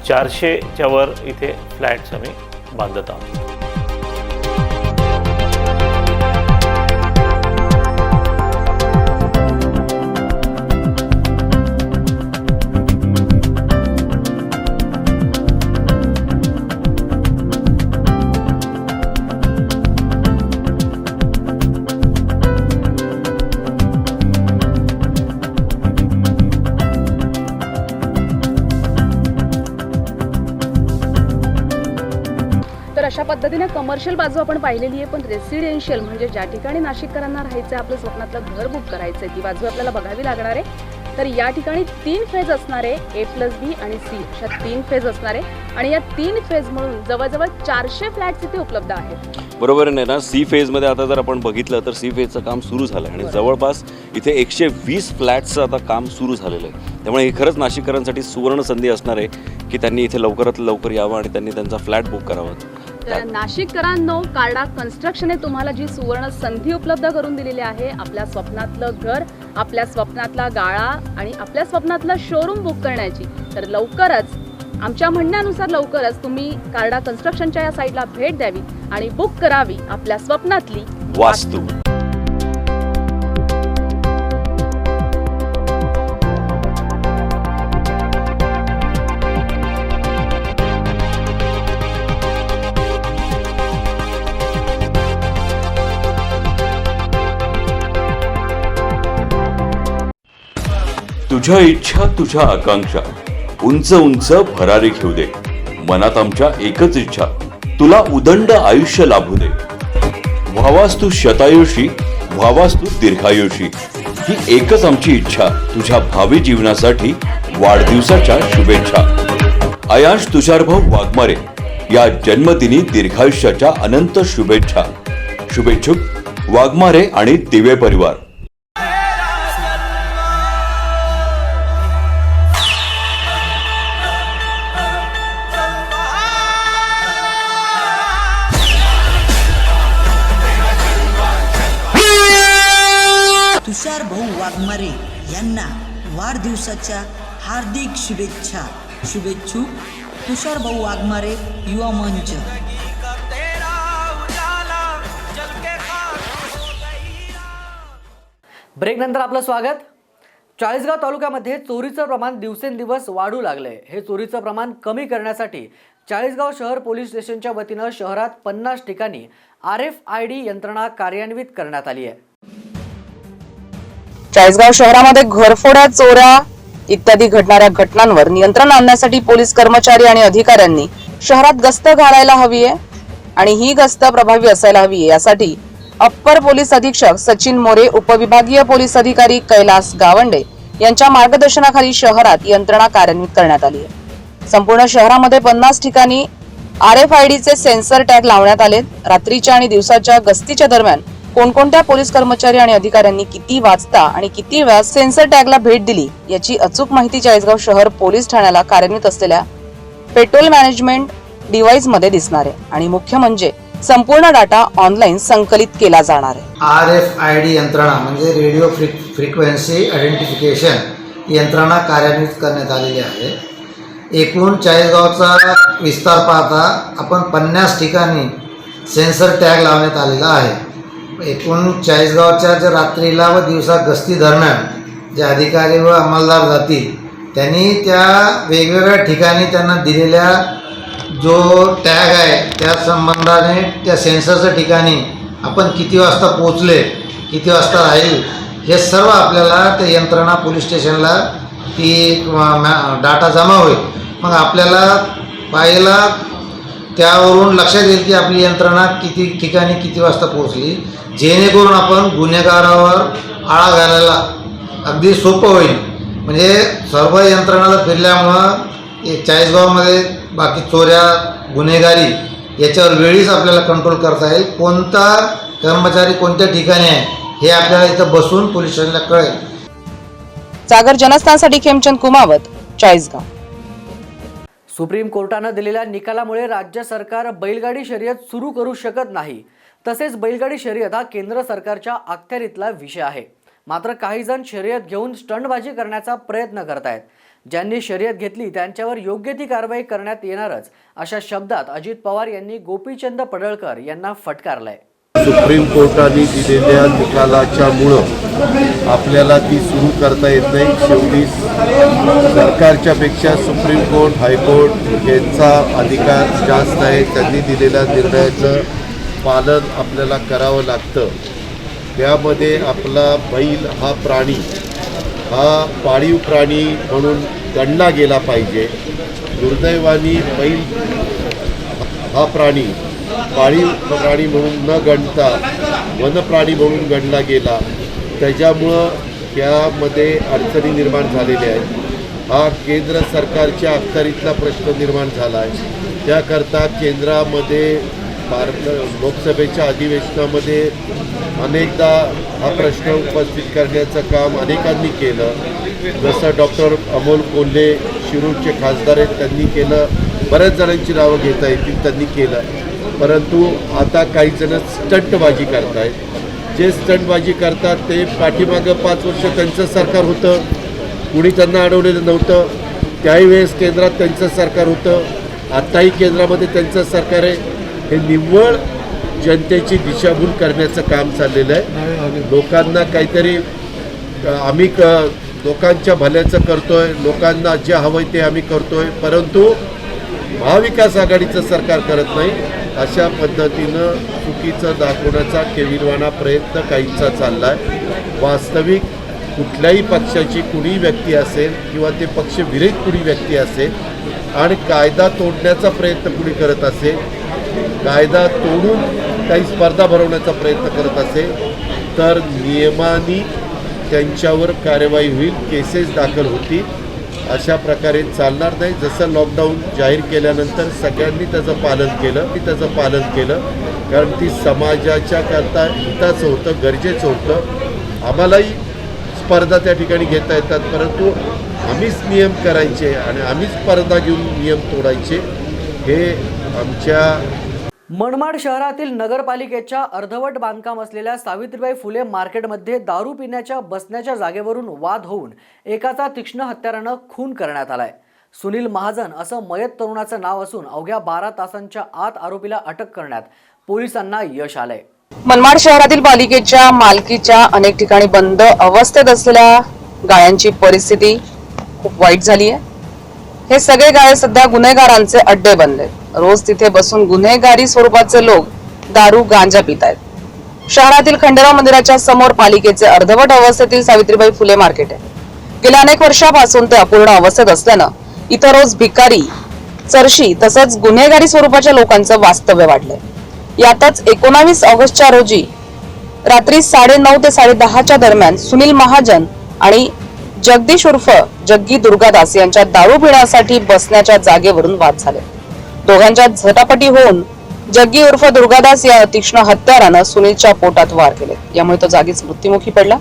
400च्या वर इथे फ्लॅट्स आम्ही बांधत आहोत. अशा पद्धतीने कमर्शियल बाजू आपण पाहिलेली आहे. पण रेसिडेन्शियल म्हणजे ज्या ठिकाणी नाशिककरांना राहायचं आहे, आपलं स्वप्नातलं घर बुक करायचं आहे, ती बाजू आपल्याला बघावी लागणार आहे. तर या ठिकाणी 3 फेज असणार आहे. A+B आणि C अशा 3 फेज असणार आहे. आणि या 3 फेज म्हणून जवळजवळ 400 फ्लॅट्स इथे उपलब्ध आहेत. बरोबर आहे ना. सी फेजमध्ये आता जर आपण बघितलं तर सी फेजचं काम सुरू झालं आहे आणि जवळपास इथे 120 फ्लॅट्सचं आता काम सुरू झालेलं आहे. त्यामुळे ही खरंच नाशिककरांसाठी सुवर्ण संधी असणार आहे की त्यांनी इथे लवकरात लवकर यावं आणि त्यांनी त्यांचा फ्लॅट बुक करावा. तर नाशिककरांनो, कार्डा कन्स्ट्रक्शनने तुम्हाला जी सुवर्ण संधी उपलब्ध करून दिलेली आहे, आपल्या स्वप्नातलं घर, आपल्या स्वप्नातला गाळा आणि आपल्या स्वप्नातलं शोरूम बुक करण्याची, तर लवकरच, आमच्या म्हणण्यानुसार लवकरच तुम्ही कार्डा कन्स्ट्रक्शनच्या या साईटला भेट द्यावी आणि बुक करावी आपल्या स्वप्नातली वास्तू. तुझ्या इच्छा, तुझ्या आकांक्षा उंच उंच भरारी घेऊ दे. मनात आमच्या एकच इच्छा, तुला उदंड आयुष्य लाभू दे. व्हावास तू शतायुषी, व्हावास तू दीर्घायुषी, ही एकच आमची इच्छा. तुझ्या भावी जीवनासाठी वाढदिवसाच्या शुभेच्छा. आयांश तुषारभाऊ वाघमारे या जन्मदिनी दीर्घायुष्याच्या अनंत शुभेच्छा. शुभेच्छुक वाघमारे आणि दिवे परिवार. तुषार भाऊ वाघमारे यांना वाढदिवसाच्या हार्दिक शुभेच्छा. शुभेच्छुक तुषार भाऊ वाघमारे, युवा मंच. ब्रेक नंतर आपलं स्वागत. चाळीसगाव तालुक्यामध्ये चोरीचं प्रमाण दिवसेंदिवस वाढू लागलंय. हे चोरीचं प्रमाण कमी करण्यासाठी चाळीसगाव शहर पोलीस स्टेशनच्या वतीनं शहरात 50 ठिकाणी RFID यंत्रणा कार्यान्वित करण्यात आली आहे. चाळीसगाव शहरामध्ये घरफोड्या, चोऱ्या इत्यादी घडणाऱ्या घटनांवर नियंत्रण आणण्यासाठी पोलीस कर्मचारी आणि अधिकाऱ्यांनी शहरात गस्त घालायला हवी आहे आणि ही गस्त प्रभावी असायला हवी आहे. यासाठी अप्पर पोलीस अधीक्षक सचिन मोरे, उपविभागीय पोलीस अधिकारी कैलास गावंडे यांच्या मार्गदर्शनाखाली शहरात यंत्रणा कार्यान्वित करण्यात आली आहे. संपूर्ण शहरामध्ये 50 ठिकाणी RFIDचे सेन्सर टॅग लावण्यात आले. रात्रीच्या आणि दिवसाच्या गस्तीच्या दरम्यान कोणकोणत्या पोलीस कर्मचारी आणि अधिकाऱ्यांनी किती वाजता आणि किती वेळा सेन्सर टॅगला भेट दिली याची अचूक माहिती चाळीसगाव शहर पोलीस ठाण्याला कार्यान्वित असलेल्या पेट्रोल मॅनेजमेंट डिव्हाइस मध्ये दिसणार आहे. आणि मुख्य म्हणजे संपूर्ण डाटा ऑनलाईन संकलित केला जाणार आहे. RFID यंत्रणा म्हणजे रेडिओ फ्रिक्वेन्सी आयडेंटिफिकेशन यंत्रणा कार्यान्वित करण्यात आलेली आहे. एकूण चाळीसगावचा विस्तार पाहता आपण 50 ठिकाणी सेन्सर टॅग लावण्यात आलेला आहे. एकूण चाळीसगावच्या ज्या रात्रीला व दिवसा गस्ती दरम्यान जे अधिकारी व अंमलदार जातील त्यांनी त्या वेगवेगळ्या ठिकाणी त्यांना दिलेल्या जो टॅग आहे त्या संबंधाने त्या सेन्सरच्या ठिकाणी आपण किती वाजता पोहोचले, किती वाजता राहील, हे सर्व आपल्याला त्या यंत्रणा पोलीस स्टेशनला ती डाटा जमा होईल. मग आपल्याला पाहायला त्यावरून लक्षात येईल की आपली यंत्रणा किती ठिकाणी किती वाजता पोहोचली, जेणेकरून आपण गुन्हेगारावर आळा घालायला अगदी सोपं होईल. म्हणजे सर्व यंत्रणाला फिरल्यामुळं चाळीसगावमध्ये बाकी चोऱ्या, गुन्हेगारी याच्यावर वेळीच आपल्याला कंट्रोल करता येईल. कोणता कर्मचारी कोणत्या ठिकाणी आहे हे आपल्याला इथं बसून पोलीस स्टेशनला कळेल. जागर जनस्थानसाठी खेमचंद कुमावत, चाळीसगाव. सुप्रीम कोर्टानं दिलेल्या निकालामुळे राज्य सरकार बैलगाडी शर्यत सुरू करू शकत नाही. तसेच बैलगाडी शर्यत हा केंद्र सरकारच्या अखत्यारीतला विषय आहे. मात्र काही जण शर्यत घेऊन स्टंटबाजी करण्याचा प्रयत्न करतायत. ज्यांनी शर्यत घेतली त्यांच्यावर योग्य ती कारवाई करण्यात येणारच, अशा शब्दात अजित पवार यांनी गोपीचंद पडळकर यांना फटकारलंय. सुप्रीम कोर्टाने दिलेल्या निकालाच्यामुळं आपल्याला ती सुरू करता येत नाही. शेवटी सरकारच्या पेक्षा सुप्रीम कोर्ट, हायकोर्ट यांचा अधिकार जास्त आहे. त्यांनी दिलेल्या निर्णयाचं पालन आपल्याला करावं लागतं. त्यामध्ये आपला बैल हा प्राणी हा पाळीव प्राणी म्हणून गणला गेला पाहिजे. दुर्दैवाने बैल हा प्राणी पाळीव प्राणी म्हणून न गणता वनप्राणी म्हणून गणला गेला. त्याच्यामुळं त्यामध्ये अडचणी निर्माण झालेल्या आहेत. हा केंद्र सरकारच्या अखत्यारीतला प्रश्न निर्माण झाला आहे. त्याकरता केंद्रामध्ये लोकसभेच्या अधिवेशनामध्ये अनेकदा हा प्रश्न उपस्थित करण्याचं काम अनेकांनी केलं. जसं डॉक्टर अमोल कोल्हे शिरूरचे खासदार आहेत, त्यांनी केलं. बऱ्याच जणांची नावं घेता येतील, त्यांनी केलं. परंतु आता काही जण स्टंटबाजी करत आहेत. जे स्टंटबाजी करतात ते पाठीमागं 5 वर्ष त्यांचं सरकार होतं, कुणी त्यांना अडवलेलं नव्हतं. त्याही वेळेस केंद्रात त्यांचं सरकार होतं, आत्ताही केंद्रामध्ये त्यांचं सरकार आहे. हे निव्वळ जनतेची दिशाभूल करण्याचं काम चाललेलं आहे. लोकांना काहीतरी आम्ही लोकांच्या भल्याचं करतोय, लोकांना जे हवंय ते आम्ही करतोय, परंतु महाविकास आघाडीचं सरकार करत नाही. अशा पद्धतीनं चुकीचं दाखवण्याचा केविलवाणा प्रयत्न काहींचा चालला आहे. वास्तविक कुठल्याही पक्षाची कुणी व्यक्ती असेल किंवा ते पक्षविरहित कुणी व्यक्ती असेल आणि कायदा तोडण्याचा प्रयत्न कुणी करत असेल, कायदा तोडून काही स्पर्धा भरवण्याचा प्रयत्न करत असेल तर नियमाने त्यांच्यावर कार्यवाही होईल, केसेस दाखल होतील. अशा प्रकारे चालणार नाही. जसं लॉकडाऊन जाहीर केल्यानंतर सगळ्यांनी त्याचं पालन केलं कारण ती समाजाच्या करता हिताचं होतं, गरजेचं होतं. आम्हालाही स्पर्धा त्या ठिकाणी घेता येतात, परंतु आम्हीच नियम करायचे आणि आम्हीच स्पर्धा घेऊन नियम तोडायचे हे आमच्या. मनमाड शहरातील नगरपालिकेच्या अर्धवट बांधकाम असलेल्या सावित्रीबाई फुले मार्केटमध्ये दारू पिण्याच्या बसण्याच्या जागेवरून वाद होऊन एकाचा तीक्ष्ण हत्यारानं खून करण्यात आलाय. सुनील महाजन असं मयत तरुणाचं नाव असून अवघ्या 12 तासांच्या आत आरोपीला अटक करण्यात पोलिसांना यश आलंय. मनमाड शहरातील पालिकेच्या मालकीच्या अनेक ठिकाणी बंद अवस्थेत असलेल्या गाळ्यांची परिस्थिती खूप वाईट झाली आहे. हे सगळे गाळे सध्या गुन्हेगारांचे अड्डे बनले. रोज तिथे बसून गुन्हेगारी स्वरूपाचे लोक दारू गांजा पित आहेत. शहरातील खंडेराव मंदिराच्या समोर पालिकेचे अर्धवट अवस्थेतील सावित्रीबाई फुले मार्केट आहे. गेल्या अनेक वर्षापासून ते अपूर्ण अवस्थेत असल्यानं इथं रोज भिकारी, चरशी तसंच गुन्हेगारी स्वरूपाच्या लोकांचं वास्तव्य वाढलंय. यातच 19 ऑगस्टच्या रोजी रात्री 9:30 ते 10:30च्या दरम्यान सुनील महाजन आणि जगदीश उर्फ जग्गी दुर्गादास यांच्या दारू पिण्यासाठी बसण्याच्या जागेवरून वाद झाले. दोघांच्या झटापटी होऊन जग्गी उर्फ दुर्गादास या तीक्ष्ण हत्यारानं सुनीलच्या पोटात वार केले. यामुळे तो जागीच मृत्युमुखी पडला.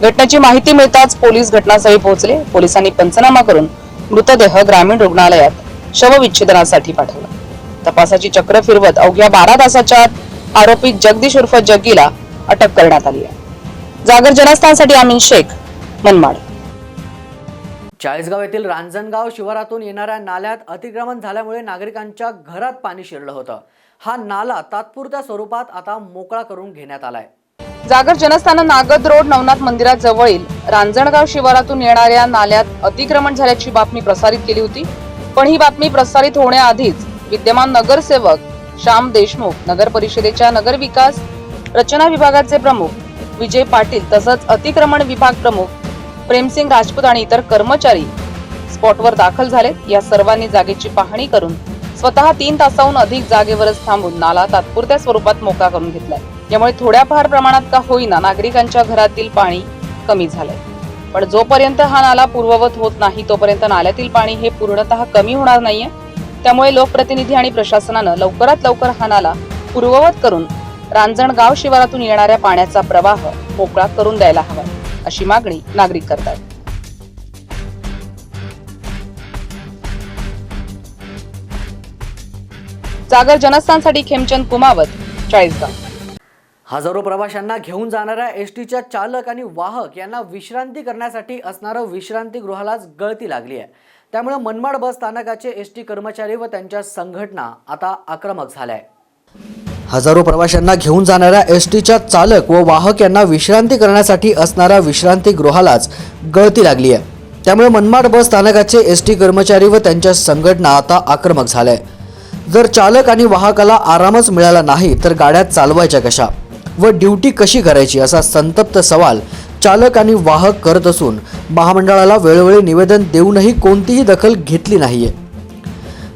घटनेची माहिती मिळताच पोलीस घटनास्थळी पोहोचले. पोलिसांनी पंचनामा करून मृतदेह ग्रामीण रुग्णालयात शवविच्छेदनासाठी पाठवला. तपासाची चक्र फिरवत अवघ्या 12 तासाच्या आरोपी जगदीश उर्फ जग्गीला अटक करण्यात आली आहे. जागर जनस्थानसाठी आमीन शेख, मनमाड. चाळीसगाव येथील रांजणगाव शिवारातून येणाऱ्या नाल्यात अतिक्रमण झाल्यामुळे नागरिकांच्या घरात पाणी शिरलं होतं. हा नाला तात्पुरत्या स्वरूपात आता मोकळा करून घेण्यात आलाय. जागर जनस्थान नागद रोड नवनाथ मंदिराजवळील रांजणगाव शिवारातून येणाऱ्या नाल्यात अतिक्रमण झाल्याची बातमी प्रसारित केली होती. पण ही बातमी प्रसारित होण्याआधीच विद्यमान नगरसेवक श्याम देशमुख, नगर परिषदेच्या नगर विकास रचना विभागाचे प्रमुख विजय पाटील तसंच अतिक्रमण विभाग प्रमुख प्रेमसिंग राजपूत आणि इतर कर्मचारी स्पॉटवर दाखल झाले. या सर्वांनी जागेची पाहणी करून स्वतः 3 तासाहून अधिक जागेवरच थांबून नाला तात्पुरत्या स्वरूपात मोकळा करून घेतलाय. यामुळे थोड्याफार प्रमाणात का होईना नागरिकांच्या घरातील पाणी कमी झालंय. पण जोपर्यंत हा नाला पूर्ववत होत नाही तोपर्यंत नाल्यातील पाणी हे पूर्णतः कमी होणार नाहीये. त्यामुळे लोकप्रतिनिधी आणि प्रशासनानं लवकरात लवकर हा नाला पूर्ववत करून रांजणगाव शिवारातून येणाऱ्या पाण्याचा प्रवाह मोकळा करून द्यायला हवा, अशी मागणी नागरिक करतात. जागर जनस्थानसाठी खेमचंद कुमावत, चाळीसगाव. हजारो प्रवाशांना घेऊन जाणाऱ्या एसटीच्या चालक आणि वाहक यांना विश्रांती करण्यासाठी असणारं विश्रांतीगृहालाच गळती लागली आहे. त्यामुळे मनमाड बस स्थानकाचे एसटी कर्मचारी व त्यांच्या संघटना आता आक्रमक झाल्या. हजारो प्रवाशांना घेऊन जाणाऱ्या एसटीच्या चालक व वाहक यांना विश्रांती करण्यासाठी असणाऱ्या विश्रांतीगृहालाच गळती लागली आहे. त्यामुळे मनमाड बस स्थानकाचे एसटी कर्मचारी व त्यांच्या संघटना आता आक्रमक झाल्या. जर चालक आणि वाहकाला आरामच मिळाला नाही तर गाड्या चालवायच्या कशा व ड्युटी कशी करायची असा संतप्त सवाल चालक आणि वाहक करत असून महामंडळाला वेळोवेळी निवेदन देऊनही कोणतीही दखल घेतली नाहीये.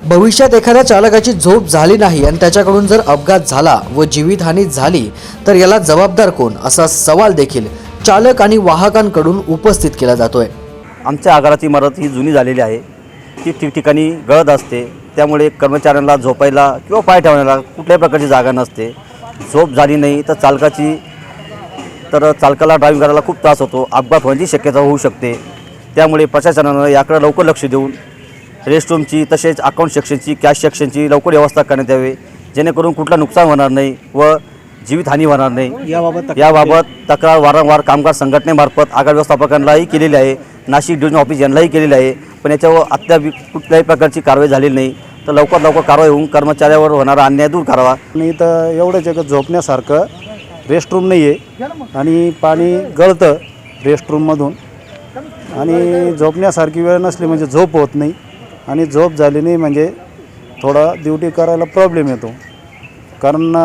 भविष्यात एखाद्या चालकाची झोप झाली नाही आणि त्याच्याकडून जर अपघात झाला व जीवितहानी झाली तर याला जबाबदार कोण असा सवाल देखील चालक आणि वाहकांकडून उपस्थित केला जातोय. आमच्या आगाराची इमारत ही जुनी झालेली आहे. ती ठिकठिकाणी गळत असते. त्यामुळे कर्मचाऱ्यांना झोपायला किंवा पाय ठेवण्याला कुठल्याही प्रकारची जागा नसते. झोप झाली नाही तर चालकाला ड्रायव्हिंग करायला खूप त्रास होतो. अपघात होण्याची शक्यता होऊ शकते. त्यामुळे प्रशासनानं याकडे लवकर लक्ष देऊन रेस्टरूमची तसेच अकाउंट सेक्शनची कॅश सेक्शनची लवकर व्यवस्था करण्यात यावी, जेणेकरून कुठलं नुकसान होणार नाही व जीवितहानी होणार नाही. याबाबत तक्रार वारंवार कामगार संघटनेमार्फत आगार व्यवस्थापकांनाही केलेली आहे, नाशिक डिव्हिजन ऑफिस यांनाही केलेली आहे. पण याच्यावर अद्याप कुठल्याही प्रकारची कारवाई झालेली नाही. तर लवकर कारवाई होऊन कर्मचाऱ्यावर होणारा अन्याय दूर करावा. आणि इथं एवढं जगत झोपण्यासारखं रेस्टरूम नाही आहे आणि पाणी गळतं रेस्टरूममधून आणि झोपण्यासारखी वेळ नसली म्हणजे झोप होत नाही आणि झोप झाली नाही म्हणजे थोडा ड्युटी करायला प्रॉब्लेम येतो. कारण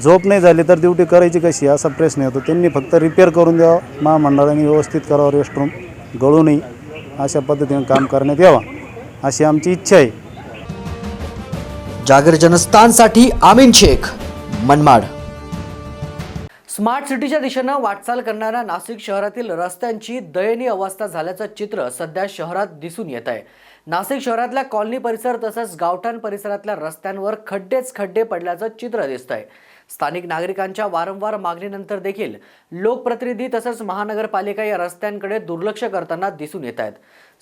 झोप नाही झाली तर ड्युटी करायची कशी असा प्रश्न येतो. त्यांनी फक्त रिपेअर करून द्यावं, महामंडळाने व्यवस्थित करावं, रेस्टरूम गळू नये अशा पद्धतीने काम करण्यात यावं अशी आमची इच्छा आहे. जागर जनस्थानसाठी आमीन शेख, मनमाड. स्मार्ट सिटीच्या दिशेनं वाटचाल करणाऱ्या नाशिक शहरातील रस्त्यांची दयनीय अवस्था झाल्याचं चित्र सध्या शहरात दिसून येत आहे. नाशिक शहरातल्या कॉलनी परिसर तसंच गावठाण परिसरातल्या रस्त्यांवर खड्डेच खड्डे पडल्याचं चित्र दिसतंय. स्थानिक नागरिकांच्या वारंवार मागणीनंतर देखील लोकप्रतिनिधी तसंच महानगरपालिका या रस्त्यांकडे दुर्लक्ष करताना दिसून येत आहेत.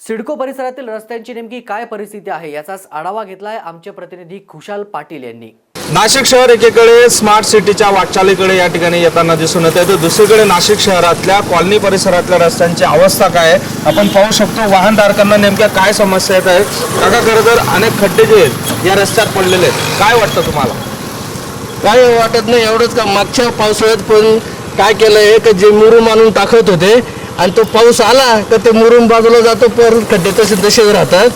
सिडको परिसरातील रस्त्यांची नेमकी काय परिस्थिती आहे याचाच आढावा घेतलाय आमचे प्रतिनिधी खुशाल पाटील यांनी. नाशिक शहर एकीकडे स्मार्ट सिटीच्या वाटचालीकडे या ठिकाणी येताना दिसून येते, तर दुसरीकडे नाशिक शहरातल्या कॉलनी परिसरातल्या रस्त्यांची अवस्था काय आहे आपण पाहू शकतो. वाहनधारकांना नेमक्या काय समस्या येत आहेत. काका, खरं तर अनेक खड्डे जे आहेत या रस्त्यात पडलेले आहेत, काय वाटतं तुम्हाला? काय वाटत नाही. एवढंच का मागच्या पावसाळ्यात पण काय केलं आहे की जे मुरुम आणून टाकत होते आणि तो पाऊस आला का ते मुरुम बाजूला जातो, परत खड्डे तसेच राहतात.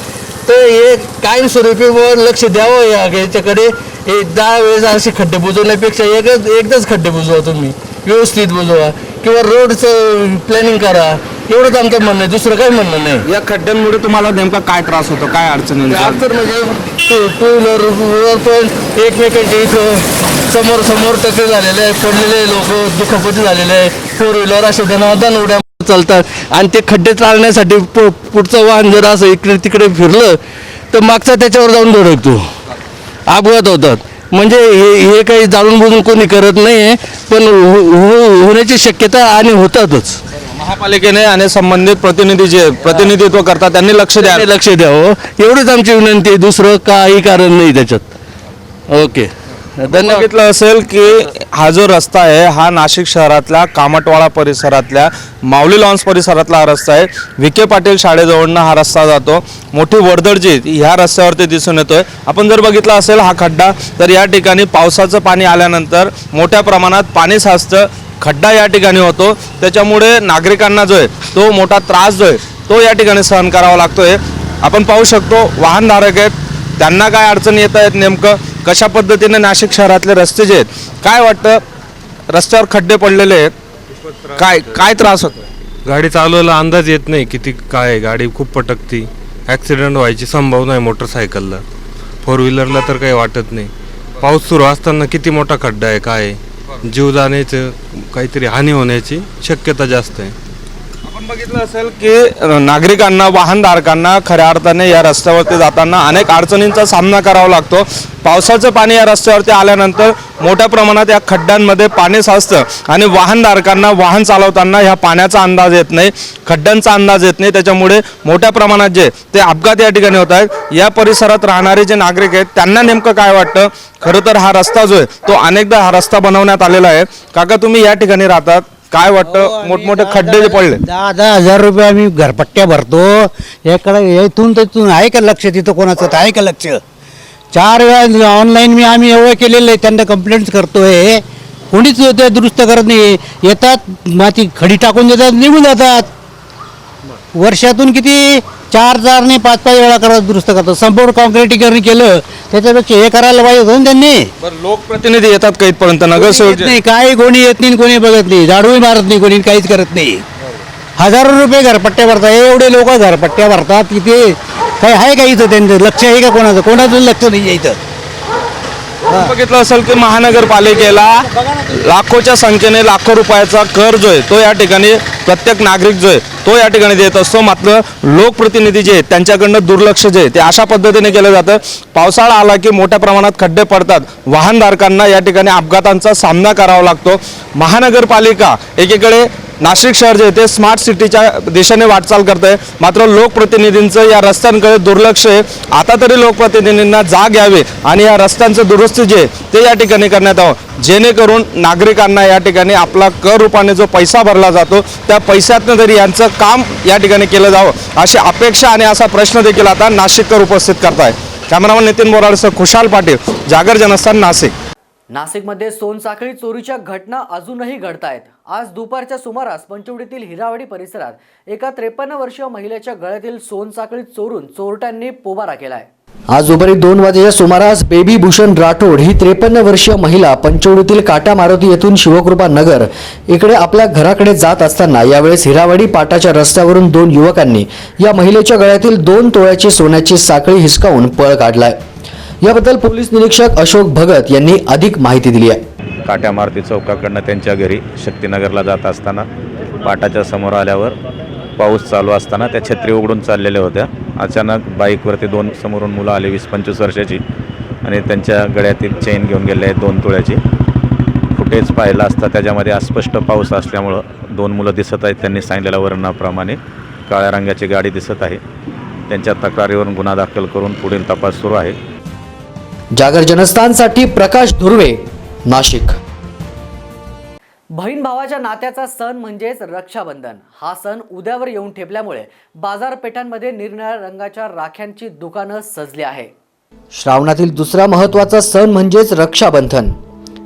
तर हे कायमस्वरूपी लक्ष द्यावं याच्याकडे. 10 वेळेस असे खड्डे बुजवण्यापेक्षा एकदाच खड्डे बुजवा, तुम्ही व्यवस्थित बुजवा किंवा रोडचं प्लॅनिंग करा. एवढंच आमचं म्हणणं आहे, दुसरं काही म्हणणं नाही. या खड्ड्यांमुळे तुम्हाला नेमका काय त्रास होतो, काय अडचण येते? अडचण म्हणजे टू व्हीलर पण एकमेकांच्या इथं समोर टक्कर झालेले आहे, पडलेले लोक दुखापती झालेले आहे. 4 व्हीलर असे दणादण उड्या चालतात आणि ते खड्डे चालण्यासाठी पुढचं वाहन जर असं इकडे तिकडे फिरलं तर मागचा त्याच्यावर जाऊन धडकतो, अपघात होतात. म्हणजे हे काही जाणून बुजून कोणी करत नाही, पण होण्याची शक्यता आणि होतातच. महापालिकेने आणि संबंधित प्रतिनिधी जे प्रतिनिधित्व करतात त्यांनी लक्ष द्यावं एवढीच आमची विनंती आहे. दुसरं काही कारण नाही त्याच्यात. ओके. धन्यवाद. बघितलं असेल की हा जो रस्ता आहे हा नाशिक शहरातल्या कामटवाडा परिसरातल्या माऊली लॉन्स परिसरातला हा रस्ता आहे. विखे पाटील शाळेजवळनं हा रस्ता जातो. मोठी वर्दळ जी ह्या रस्त्यावरती दिसून येतोय. आपण जर बघितला असेल हा खड्डा, तर या ठिकाणी पावसाचं पाणी आल्यानंतर मोठ्या प्रमाणात पाणी साचतं, खड्डा या ठिकाणी होतो. त्याच्यामुळे नागरिकांना जो आहे तो मोठा त्रास जो आहे तो या ठिकाणी सहन करावा लागतोय. आपण पाहू शकतो वाहनधारक आहेत, त्यांना काय अडचणी येत आहेत, नेमकं कशा पद्धतीने नाशिक शहरातले रस्ते जे आहेत, काय वाटतं, रस्त्यावर खड्डे पडलेले आहेत, काय काय त्रास होतो? गाडी चालवायला अंदाज येत नाही किती काय आहे, गाडी खूप पटकती, ॲक्सिडेंट व्हायची संभावना आहे मोटरसायकलला. फोर व्हीलरला तर काही वाटत नाही. पाऊस सुरू असताना किती मोठा खड्डा आहे, काय आहे, जीव जाण्याचं काहीतरी हानी होण्याची शक्यता जास्त आहे. आपण बघितलं असेल की नागरिकांना, वाहनधारकांना खऱ्या अर्थाने या रस्त्यावरती जाताना अनेक अडचणींचा सामना करावा लागतो. पावसाचं पाणी या रस्त्यावरती आल्यानंतर मोठ्या प्रमाणात या खड्ड्यांमध्ये पाणी साचतं आणि वाहनधारकांना वाहन चालवताना ह्या पाण्याचा अंदाज येत नाही, खड्ड्यांचा अंदाज येत नाही. त्याच्यामुळे मोठ्या प्रमाणात जे ते अपघात या ठिकाणी होत आहेत. या परिसरात राहणारे जे नागरिक आहेत त्यांना नेमकं काय वाटतं? खरं तर हा रस्ता जो आहे तो अनेकदा हा रस्ता बनवण्यात आलेला आहे. काका, तुम्ही या ठिकाणी राहतात, काय वाटतं? मोठमोठे खड्डे जे पडले, 10,000 रुपये आम्ही घरपट्ट्या भरतो. याकडे इथून तिथून आहे का लक्ष, तिथं कोणाचं तर आहे का लक्ष? 4 वेळा ऑनलाईन मी एवढं केलेलं आहे, त्यांना कंप्लेंट्स करतोय, कोणीच ते दुरुस्त करत नाही. येतात माती खडी टाकून देतात, निघून जातात. वर्षातून किती 4 नाही 5 वेळा करत दुरुस्त करतात. संपूर्ण कॉन्क्रिटीकरण केलं, त्याच्यापेक्षा हे करायला पाहिजे होतं ना त्यांनी. बरं, लोकप्रतिनिधी येतात का इथपर्यंत? नगरसेवक नाही, काही कोणी येत नाही, कोणी बघत नाही, झाडूही मारत नाही, कोणी काहीच करत नाही. हजारो रुपये घरपट्ट्या भरतात. एवढे लोक घरपट्ट्या भरतात की ते काही आहे का इथं? त्यांचं लक्ष आहे का कोणाचं लक्ष नाही आहे इथं. बघितलं असेल की महानगरपालिकेला लाखोच्या संख्येने लाखो रुपयाचा कर जो आहे तो या ठिकाणी प्रत्येक नागरिक जो आहे तो या ठिकाणी देत असतो. मात्र लोकप्रतिनिधी जे आहेत त्यांच्याकडनं दुर्लक्ष जे आहे ते अशा पद्धतीने केलं जातं. पावसाळा आला की मोठ्या प्रमाणात खड्डे पडतात, वाहनधारकांना या ठिकाणी अपघातांचा सामना करावा लागतो. महानगरपालिका एकीकडे नाशिक शहर जे आहे ते स्मार्ट सिटीच्या दिशेने वाटचाल करत आहे, मात्र लोकप्रतिनिधींचं या रस्त्यांकडे दुर्लक्ष आहे. आता तरी लोकप्रतिनिधींना जाग यावी आणि या रस्त्यांचं दुरुस्ती जे आहे ते या ठिकाणी करण्यात यावं, जेणेकरून नागरिकांना या ठिकाणी आपला कर रूपाने जो पैसा भरला जातो त्या पैशातनं तरी यांचं काम या ठिकाणी केलं जावं, अशी अपेक्षा आणि असा प्रश्न देखील आता नाशिककर उपस्थित करताय. कॅमेरामन नितीन बोराडसह खुशाल पाटील, जागर जनस्थान, नाशिक. नाशिकमध्ये सोनसाखळी चोरीच्या घटना अजूनही घडतायत. आज दुपारच्या सुमारास पंचवटीतील हिरावडी परिसरात एका 53 वर्षीय महिलेच्या गळ्यातील सोनसाखळी चोरून चोरट्यांनी पोबारा केलाय. आज दुपारी 2 वाजेच्या सुमारास बेबी भूषण राठोड ही 53 वर्षीय महिला पंचवटीतील काटा मारुती येथून शिवकृपा नगर इकडे आपल्या घराकडे जात असताना यावेळेस हिरावडी पाटाच्या रस्त्यावरून 2 युवकांनी या महिलेच्या गळ्यातील 2 तोळ्याची सोन्याची साखळी हिसकावून पळ काढलाय. याबद्दल पोलीस निरीक्षक अशोक भगत यांनी अधिक माहिती दिली आहे. काट्या मारुती चौकाकडनं त्यांच्या घरी शक्तीनगरला जात असताना पाटाच्या समोर आल्यावर पाऊस चालू असताना त्या छत्री उघडून चाललेल्या होत्या. अचानक बाईकवरती 2 समोरून मुलं आली 20-25 वर्षाची आणि त्यांच्या गळ्यातील चेन घेऊन गेले आहेत 2 तोळ्याची. फुटेज पाहिला असता त्याच्यामध्ये अस्पष्ट पाऊस असल्यामुळं 2 मुलं दिसत आहेत. त्यांनी सांगितलेल्या वर्णनाप्रमाणे काळ्या रंगाची गाडी दिसत आहे. त्यांच्या तक्रारीवरून गुन्हा दाखल करून पुढील तपास सुरू आहे. जागर जनस्थानसाठी प्रकाश धुर्वे, नाशिक. बहीण भावाच्या नात्याचा सण म्हणजेच रक्षाबंधन. हा सण उद्यावर येऊन ठेपल्यामुळे बाजारपेठांमध्ये निरनिराळ्या रंगाच्या राख्यांची दुकानं सजली आहे. श्रावणातील दुसरा महत्त्वाचा सण म्हणजेच रक्षाबंधन.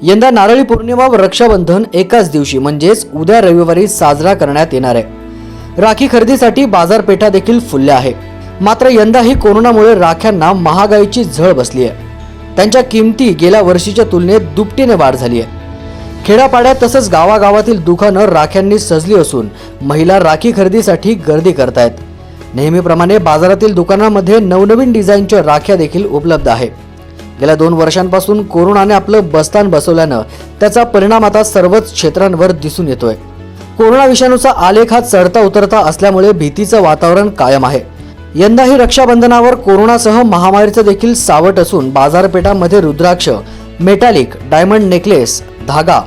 यंदा नारळी पौर्णिमा व रक्षाबंधन एकाच दिवशी म्हणजेच उद्या रविवारी साजरा करण्यात येणार आहे. राखी खरेदीसाठी बाजारपेठा देखील फुलल्या आहे. मात्र यंदाही कोरोनामुळे राख्यांना महागाईची झळ बसली आहे. त्यांच्या किमती गेल्या वर्षीच्या तुलनेत दुपटीने वाढ झाली आहे. खेड्यापाड्यात तसंच गावागावातील दुकानं राख्यांनी सजली असून महिला राखी खरेदीसाठी गर्दी करतायत. नेहमीप्रमाणे बाजारातील दुकानांमध्ये नवनवीन डिझाईनच्या राख्या देखील उपलब्ध आहे. गेल्या 2 वर्षांपासून कोरोनाने आपलं बस्तान बसवल्यानं त्याचा परिणाम आता सर्वच क्षेत्रांवर दिसून येतोय. कोरोना विषाणूचा आलेख हा चढता उतरता असल्यामुळे भीतीचं वातावरण कायम आहे. यंदाही रक्षाबंधनावर कोरोनासह महामारीचं देखील सावट असून बाजारपेठांमध्ये रुद्राक्ष, मेटॅलिक, डायमंड नेकलेस, धागा,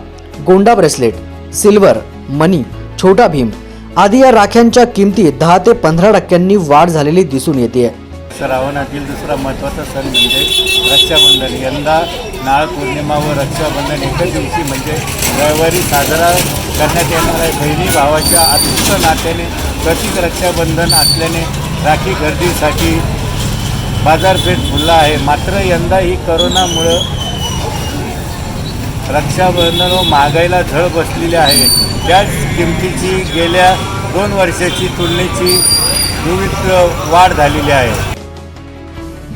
गोंडा ब्रेसलेट, सिल्वर, मनी, छोटा भीम आदी या राख्यांच्या किमतीत 10 ते 15% वाढ झालेली दिसून येते. श्रावणातील दुसरा महत्त्वाचा सण म्हणजे रक्षाबंधन. यंदा नाळ पौर्णिमा व रक्षाबंधन एकच दिवशी म्हणजे रविवारी साजरा करण्यात येणार आहे. बहिणी भावाच्या अतूट नात्याने प्रतीक रक्षाबंधन असल्याने राखी खरेदीसाठी बाजारपेठ फुलला आहे. मात्र यंदा ही करोनामुळं रक्षाबंधन व महागाईला झळ बसलेली आहे. त्याच किमतीची गेल्या 2 वर्षाची तुलनेची विविध वाढ झालेली आहे.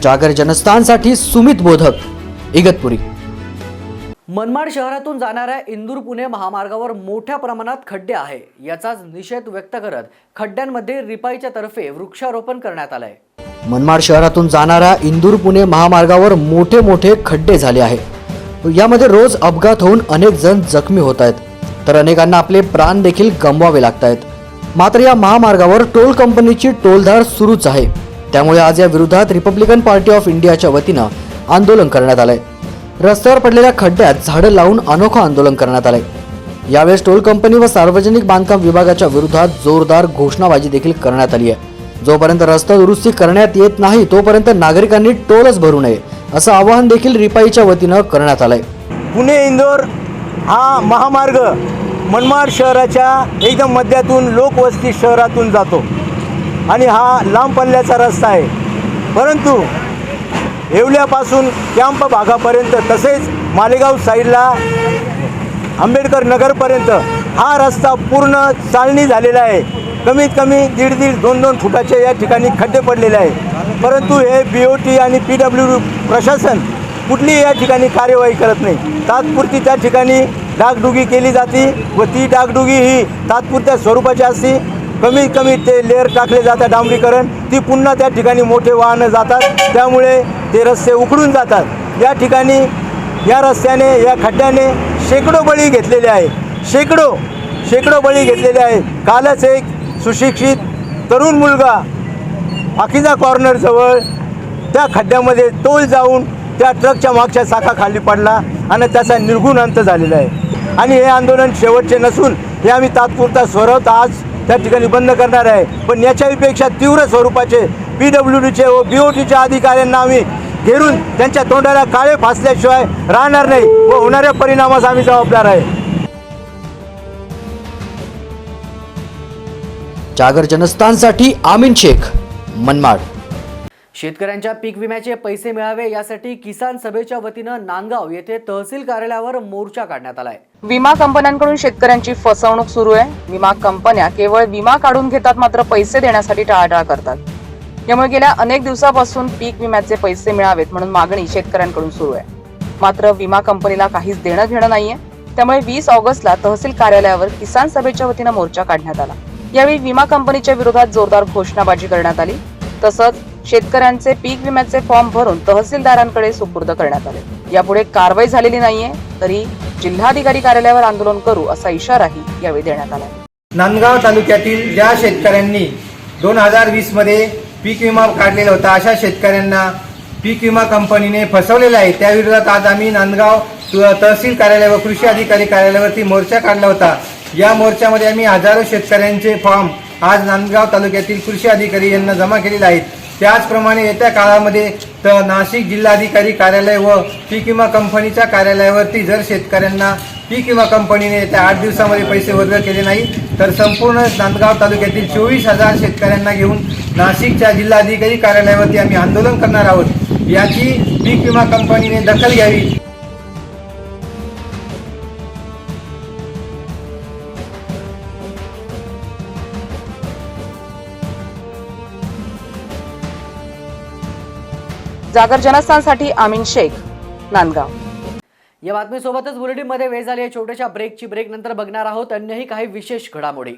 जागर जनस्थानसाठी सुमित बोधक, इगतपुरी. मनमाड शहरातून जाणाऱ्या इंदूर पुणे महामार्गावर मोठ्या प्रमाणात खड्डे आहे. याचाच निषेध व्यक्त करत खड्ड्यांमध्ये रिपाईच्या तर्फे वृक्षारोपण करण्यात आलंय. मनमाड शहरातून जाणाऱ्या इंदूर पुणे महामार्गावर मोठे मोठे खड्डे झाले आहे. यामध्ये रोज अपघात होऊन अनेक जण जखमी होत आहेत, तर अनेकांना आपले प्राण देखील गमवावे लागत आहेत. मात्र या महामार्गावर टोल कंपनीची टोलधाड सुरूच आहे. त्यामुळे आज या विरोधात रिपब्लिकन पार्टी ऑफ इंडियाच्या वतीनं आंदोलन करण्यात आलंय. रस्त्यावर पडलेल्या खड्ड्यात झाडं लावून अनोखं आंदोलन करण्यात आलंय. यावेळेस टोल कंपनी व सार्वजनिक बांधकाम विभागाच्या विरोधात जोरदार घोषणाबाजी देखील करण्यात आली आहे. जोपर्यंत रस्ता दुरुस्ती करण्यात येत नाही तोपर्यंत नागरिकांनी टोलच भरू नये असं आवाहन देखील रिपाईच्या वतीनं करण्यात आलंय. पुणे इंदोर हा महामार्ग मनमाड शहराच्या एकदम मध्यातून लोकवस्ती शहरातून जातो आणि हा लांब पल्ल्याचा रस्ता आहे. परंतु येवल्यापासून कॅम्प भागापर्यंत तसेच मालेगाव साईडला आंबेडकर नगरपर्यंत हा रस्ता पूर्ण चाळणी झालेला आहे. कमीत कमी 1.5-2 फुटाचे या ठिकाणी खड्डे पडलेले आहे. परंतु हे BOT आणि PWD प्रशासन कुठलीही या ठिकाणी कार्यवाही करत नाही. तात्पुरती त्या ठिकाणी डागडुगी केली जाते व ती डागडुगी ही तात्पुरत्या स्वरूपाची असते. कमीत कमी ते लेअर टाकले जातात डांबरीकरण, ती पुन्हा त्या ठिकाणी मोठे वाहनं जातात, त्यामुळे ते रस्ते उखडून जातात. या ठिकाणी या रस्त्याने या खड्ड्याने शेकडो बळी घेतलेले आहे. शेकडो बळी घेतलेले आहे. कालच एक सुशिक्षित तरुण मुलगा पाकिजा कॉर्नरजवळ त्या खड्ड्यामध्ये तोल जाऊन त्या ट्रकच्या मागच्या चाकाखाली पडला आणि त्याचा निर्घुण अंत झालेला आहे. आणि हे आंदोलन शेवटचे नसून हे आम्ही तात्पुरता स्वरूपात आज त्या ठिकाणी बंद करणार आहे. पण याच्यापेक्षा तीव्र स्वरूपाचे PWDचे व BOTच्या अधिकाऱ्यांना आम्ही घेरून त्यांच्या तोंडाला काळे फासल्याशिवाय राहणार नाही व होणाऱ्या परिणामास आम्ही जबाबदार आहे. जागर जनस्थानसाठी आमीन शेख, मनमाड. शेतकऱ्यांच्या पीक विम्याचे पैसे मिळावे यासाठी किसान सभेच्या वतीनं नांदगाव येथे तहसील कार्यालयावर मोर्चा काढण्यात आलाय. विमा कंपन्यांकडून शेतकऱ्यांची फसवणूक सुरू आहे. विमा कंपन्या केवळ विमा काढून घेतात, मात्र पैसे देण्यासाठी टाळाटाळ करतात. यामुळे गेल्या अनेक दिवसापासून पीक विम्याचे पैसे मिळावेत म्हणून मागणी शेतकऱ्यांकडून सुरू आहे. मात्र विमा कंपनीला काहीच देणं घेणं नाहीये. त्यामुळे 20 ऑगस्टला तहसील कार्यालयावर किसान सभेच्या वतीनं मोर्चा काढण्यात आला. यावेळी विमा कंपनीच्या विरोधात जोरदार घोषणाबाजी करण्यात आली. तसंच शेतकऱ्यांचे पीक विम्याचे फॉर्म भरून तहसीलदारांकडे सुपूर्द करण्यात आले. यापुढे कारवाई झालेली नाहीये तरी जिल्हाधिकारी कार्यालयावर आंदोलन करू असा इशाराही यावेळी देण्यात आला. नांदगाव तालुक्यातील ज्या शेतकऱ्यांनी 2020 मध्ये पीक विमा काढलेला होता अशा शेतकऱ्यांना पीक विमा कंपनीने फसवलेला आहे. त्या विरोधात आज आम्ही नांदगाव तहसील कार्यालय व कृषी अधिकारी कार्यालयावरती मोर्चा काढला होता. या मोर्चामध्ये आम्ही हजारो शेतकऱ्यांचे फॉर्म आज नांदगाव तालुक्यातील कृषी अधिकारी यांना जमा केलेले आहेत. त्याचप्रमाणे येत्या काळामध्ये नाशिक जिल्हाधिकारी कार्यालय व पीक विमा कंपनीच्या कार्यालयावरती जर शेतकऱ्यांना पीक विमा कंपनीने येत्या 8 दिवसामध्ये पैसे वर्ग केले नाही तर संपूर्ण नांदगाव तालुक्यातील 24,000 शेतकऱ्यांना घेऊन नाशिकच्या जिल्हाधिकारी कार्यालयावरती आम्ही आंदोलन करणार आहोत. याची पीक विमा कंपनीने दखल घ्यावी. जागर जनस्थानसाठी आमीन शेख, नांदगाव. या बातमीसोबतच बुलेटिनमध्ये वेळ झाली आहे छोट्याशा ब्रेकची. ब्रेक नंतर बघणार आहोत अन्यही काही विशेष घडामोडी.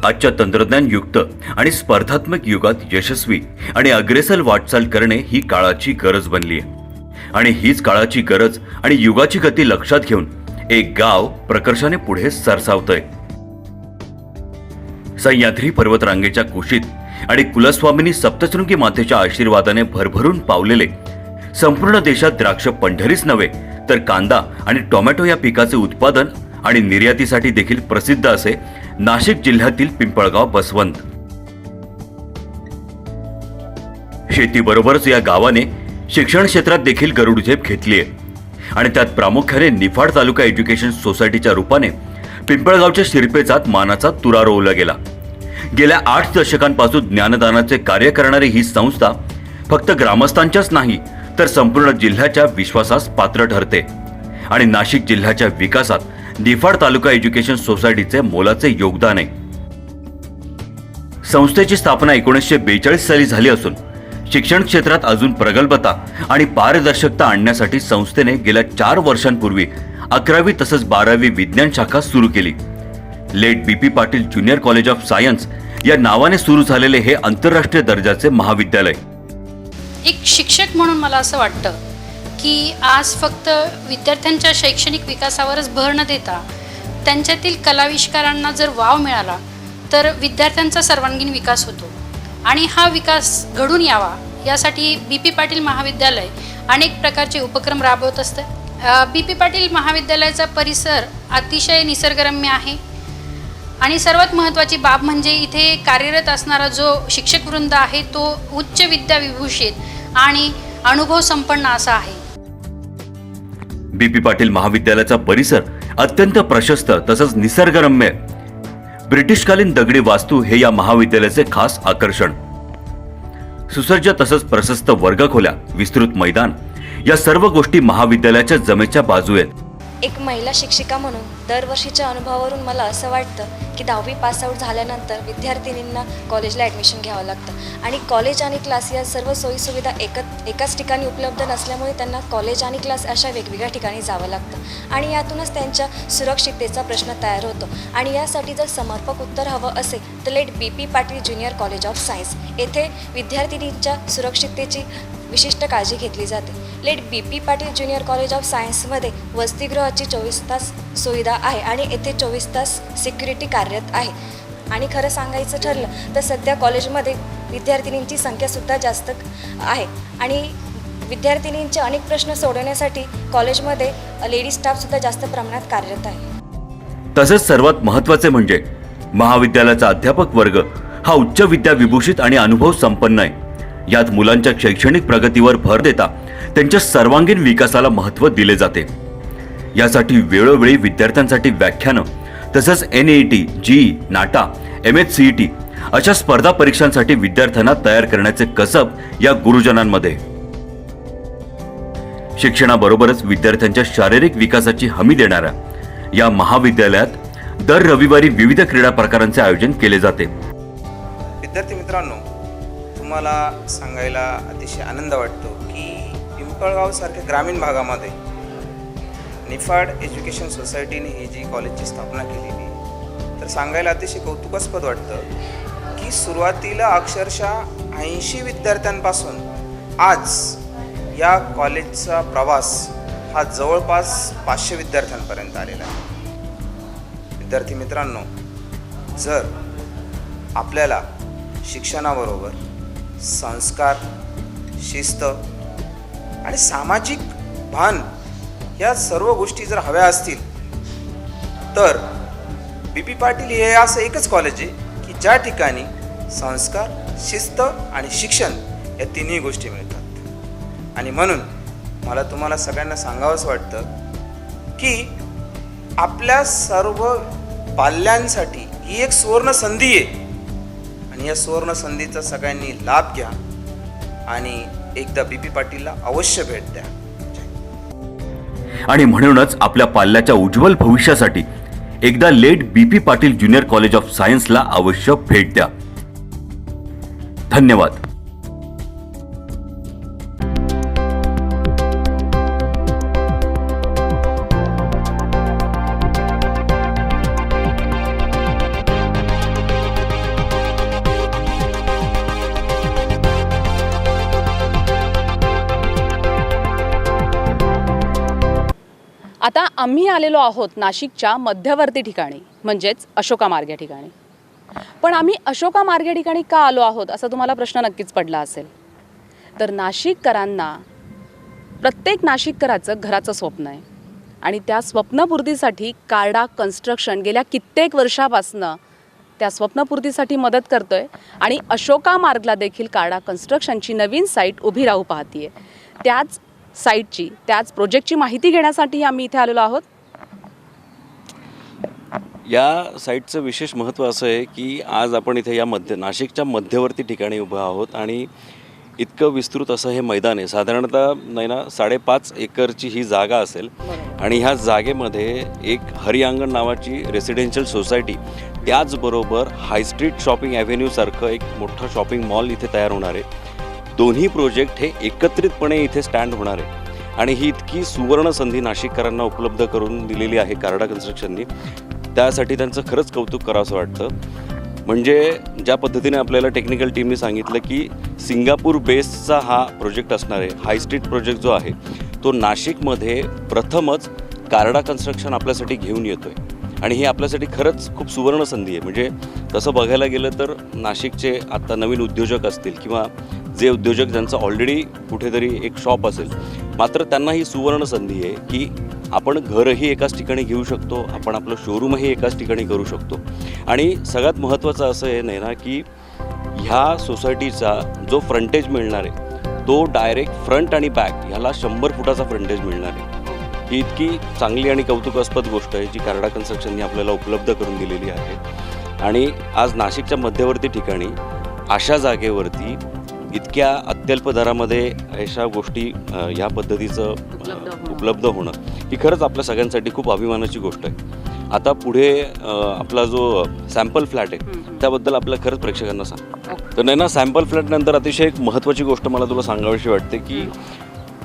आजच्या तंत्रज्ञान युक्त आणि स्पर्धात्मक युगात यशस्वी आणि अग्रेसर वाटचाल करणे ही काळाची गरज बनली आहे. आणि हीच काळाची गरज आणि युगाची गती लक्षात घेऊन एक गाव प्रकर्षाने पुढे सरसावतंय. सह्याद्री पर्वतरांगेच्या कुशीत आणि कुलस्वामिनी सप्तशृंगी मातेच्या आशीर्वादाने भरभरून पावलेले संपूर्ण देशात द्राक्ष पंढरीच नव्हे तर कांदा आणि टोमॅटो या पिकाचे उत्पादन आणि निर्यातीसाठी देखील प्रसिद्ध असे नाशिक जिल्ह्यातील पिंपळगाव बसवंत शेतीबरोबरच या गावाने शिक्षण क्षेत्रात देखील गरुडझेप घेतली आहे आणि त्यात प्रामुख्याने निफाड तालुका एज्युकेशन सोसायटीच्या रूपाने पिंपळगावच्या शिरपेचात मानाचा तुरा रोवला गेला. गेल्या 8 दशकांपासून ज्ञानदानाचे कार्य करणारी ही संस्था फक्त ग्रामस्थांच्याच नाही तर संपूर्ण जिल्ह्याच्या विश्वासास पात्र ठरते आणि नाशिक जिल्ह्याच्या विकासात निफाड तालुका एज्युकेशन सोसायटीचे मोलाचे योगदान आहे. संस्थेची स्थापना 1942 साली झाली असून शिक्षण क्षेत्रात अजून प्रगल्भता आणि पारदर्शकता आणण्यासाठी संस्थेने गेल्या 4 वर्षांपूर्वी 11वी तसंच 12वी विज्ञान शाखा सुरू केली. Late BP Patil junior college of science या नावाने सुरू झालेले हे आंतरराष्ट्रीय दर्जाचे महाविद्यालय. एक शिक्षक म्हणून मला असं वाटतं की आज फक्त विद्यार्थ्यांच्या शैक्षणिक विकासावरच भर न देता त्यांच्यातील कलाविष्कारांना जर वाव मिळाला तर विद्यार्थ्यांचा सर्वांगीण विकास होतो आणि हा विकास घडून यावा यासाठी BP पाटील महाविद्यालय अनेक प्रकारचे उपक्रम राबवत असते. BP पाटील महाविद्यालयाचा परिसर अतिशय निसर्गरम्य आहे आणि सर्वात महत्त्वाची बाब म्हणजे इथे कार्यरत असणारा जो शिक्षक वृंद आहे तो उच्च विद्या विभूषित आणि अनुभव संपन्न असा आहे. BP पाटील महाविद्यालयाचा परिसर अत्यंत प्रशस्त तसंच निसर्गरम्य. ब्रिटिशकालीन दगडी वास्तू हे या महाविद्यालयाचे खास आकर्षण. सुसज्ज तसंच प्रशस्त वर्गखोल्या, विस्तृत मैदान या सर्व गोष्टी महाविद्यालयाच्या जमेच्या बाजू आहेत. एक महिला शिक्षिका म्हणून दरवर्षीच्या अनुभवावरून मला असं वाटतं की 10वी पासआउट झाल्यानंतर विद्यार्थिनींना कॉलेजला ॲडमिशन घ्यावं लागतं आणि कॉलेज आणि क्लास या सर्व सोयीसुविधा एकाच ठिकाणी उपलब्ध नसल्यामुळे त्यांना कॉलेज आणि क्लास अशा वेगवेगळ्या ठिकाणी जावं लागतं आणि यातूनच त्यांच्या सुरक्षिततेचा प्रश्न तयार होतो आणि यासाठी जर समर्पक उत्तर हवं असेल तर late BP Patil junior college of science येथे विद्यार्थिनींच्या सुरक्षिततेची विशिष्ट काळजी घेतली जाते. Late BP Patil junior college of सायन्समध्ये वसतिगृहाची 24 तास सुविधा आहे आणि येथे 24 तास सिक्युरिटी कार्यरत आहे. आणि खरं सांगायचं ठरलं तर सध्या कॉलेजमध्ये विद्यार्थिनींची संख्यासुद्धा जास्त आहे आणि विद्यार्थिनींचे अनेक प्रश्न सोडवण्यासाठी कॉलेजमध्ये लेडी स्टाफसुद्धा जास्त प्रमाणात कार्यरत आहे. तसेच सर्वात महत्त्वाचे म्हणजे महाविद्यालयाचा अध्यापक वर्ग हा उच्च विद्या विभूषित आणि अनुभव संपन्न आहे. यात मुलांच्या शैक्षणिक प्रगतीवर भर देता त्यांच्या सर्वांगीण विकासाला महत्त्व दिले जाते. यासाठी वेळोवेळी विद्यार्थ्यांसाठी व्याख्यानं तसंच NEET, GE, नाटा, MHCET अशा स्पर्धा परीक्षांसाठी विद्यार्थ्यांना तयार करण्याचे कसब या गुरुजनांमध्ये. शिक्षणाबरोबरच विद्यार्थ्यांच्या शारीरिक विकासाची हमी देणाऱ्या या महाविद्यालयात दर रविवारी विविध क्रीडा प्रकारांचे आयोजन केले जाते. विद्यार्थी मित्रांनो, तुम्हाला सांगायला अतिशय आनंद वाटतो की पिंपळगावसारख्या ग्रामीण भागामध्ये निफाड एज्युकेशन सोसायटीने ही जी कॉलेजची स्थापना केलेली तर सांगायला अतिशय कौतुकास्पद वाटतं की सुरुवातीला अक्षरशः 80 विद्यार्थ्यांपासून आज या कॉलेजचा प्रवास हा जवळपास 500 विद्यार्थ्यांपर्यंत आलेला आहे. विद्यार्थी मित्रांनो, जर आपल्याला शिक्षणाबरोबर संस्कार, शिस्त आणि सामाजिक भान या सर्व गोष्टी जर हव्या असतील तर BP पाटील हे असं एकच कॉलेज आहे की ज्या ठिकाणी संस्कार, शिस्त आणि शिक्षण या तिन्ही गोष्टी मिळतात. आणि म्हणून मला तुम्हाला सगळ्यांना सांगावंसं वाटतं की आपल्या सर्व पाल्यांसाठी ही एक सुवर्ण संधी आहे आणि या सुवर्ण संधीचा सगळ्यांनी लाभ घ्या आणि एकदा BP पाटीलला अवश्य भेट द्या. आणि म्हणूनच आपल्या पाल्याच्या उज्ज्वल भविष्यासाठी एकदा late BP Patil junior college of सायन्सला अवश्य भेट द्या. धन्यवाद. आता आम्ही आलेलो आहोत नाशिकच्या मध्यवर्ती ठिकाणी म्हणजेच अशोका मार्ग या ठिकाणी. पण आम्ही अशोका मार्ग या ठिकाणी का आलो आहोत असा तुम्हाला प्रश्न नक्कीच पडला असेल. तर नाशिककरांना प्रत्येक नाशिककराचं घराचं स्वप्न आहे आणि त्या स्वप्नपूर्तीसाठी कार्डा कन्स्ट्रक्शन गेल्या कित्येक वर्षापासनं त्या स्वप्नपूर्तीसाठी मदत करतोय आणि अशोका मार्गला देखील कार्डा कन्स्ट्रक्शनची नवीन साईट उभी राहू पाहतीये. त्याच साईटची, त्याच प्रोजेक्टची माहिती घेण्यासाठी आम्ही इथे आलेलो आहोत. या साईटचं विशेष महत्त्व असं आहे की आज आपण इथे या नाशिकच्या मध्यवर्ती ठिकाणी उभं आहोत आणि इतकं विस्तृत असं हे मैदान आहे. साधारणतः नाही ना 5.5 एकरची ही जागा असेल आणि ह्या जागेमध्ये एक हरियांगण नावाची रेसिडेन्शियल सोसायटी, त्याचबरोबर हायस्ट्रीट शॉपिंग ॲव्हेन्यूसारखं एक मोठं शॉपिंग मॉल इथे तयार होणार आहे. दोन्ही प्रोजेक्ट हे एकत्रितपणे इथे स्टँड होणार आहे आणि ही इतकी सुवर्ण संधी नाशिककरांना उपलब्ध करून दिलेली आहे कार्डा कन्स्ट्रक्शननी. त्यासाठी त्यांचं खरंच कौतुक करावंसं वाटतं. म्हणजे ज्या पद्धतीने आपल्याला टेक्निकल टीमने सांगितलं की सिंगापूर बेसचा हा प्रोजेक्ट असणार आहे. हाय स्ट्रीट प्रोजेक्ट जो आहे तो नाशिकमध्ये प्रथमच कार्डा कन्स्ट्रक्शन आपल्यासाठी घेऊन येतो आहे आणि ही आपल्यासाठी खरंच खूप सुवर्ण संधी आहे. म्हणजे तसं बघायला गेलं तर नाशिकचे आत्ता नवीन उद्योजक असतील किंवा जे उद्योजक ज्यांचं ऑलरेडी कुठेतरी एक शॉप असेल, मात्र त्यांना ही सुवर्ण संधी आहे की आपण घरही एकाच ठिकाणी घेऊ शकतो, आपण आपलं शोरूमही एकाच ठिकाणी करू शकतो. आणि सगळ्यात महत्त्वाचं असं आहे नाही ना की ह्या सोसायटीचा जो फ्रंटेज मिळणार आहे तो डायरेक्ट फ्रंट आणि बॅक ह्याला 100 फुटाचा फ्रंटेज मिळणार आहे. ही इतकी चांगली आणि कौतुकास्पद गोष्ट आहे जी कार्डा कन्स्ट्रक्शनने आपल्याला उपलब्ध करून दिलेली आहे. आणि आज नाशिकच्या मध्यवर्ती ठिकाणी अशा जागेवरती इतक्या अत्यल्प दरामध्ये अशा गोष्टी ह्या पद्धतीचं उपलब्ध होणं ही खरंच आपल्या सगळ्यांसाठी खूप अभिमानाची गोष्ट आहे. आता पुढे आपला जो सॅम्पल फ्लॅट आहे त्याबद्दल आपल्या खरंच प्रेक्षकांना सांग. तर नाही ना, सॅम्पल फ्लॅटनंतर अतिशय एक महत्त्वाची गोष्ट मला तुला सांगावीशी वाटते की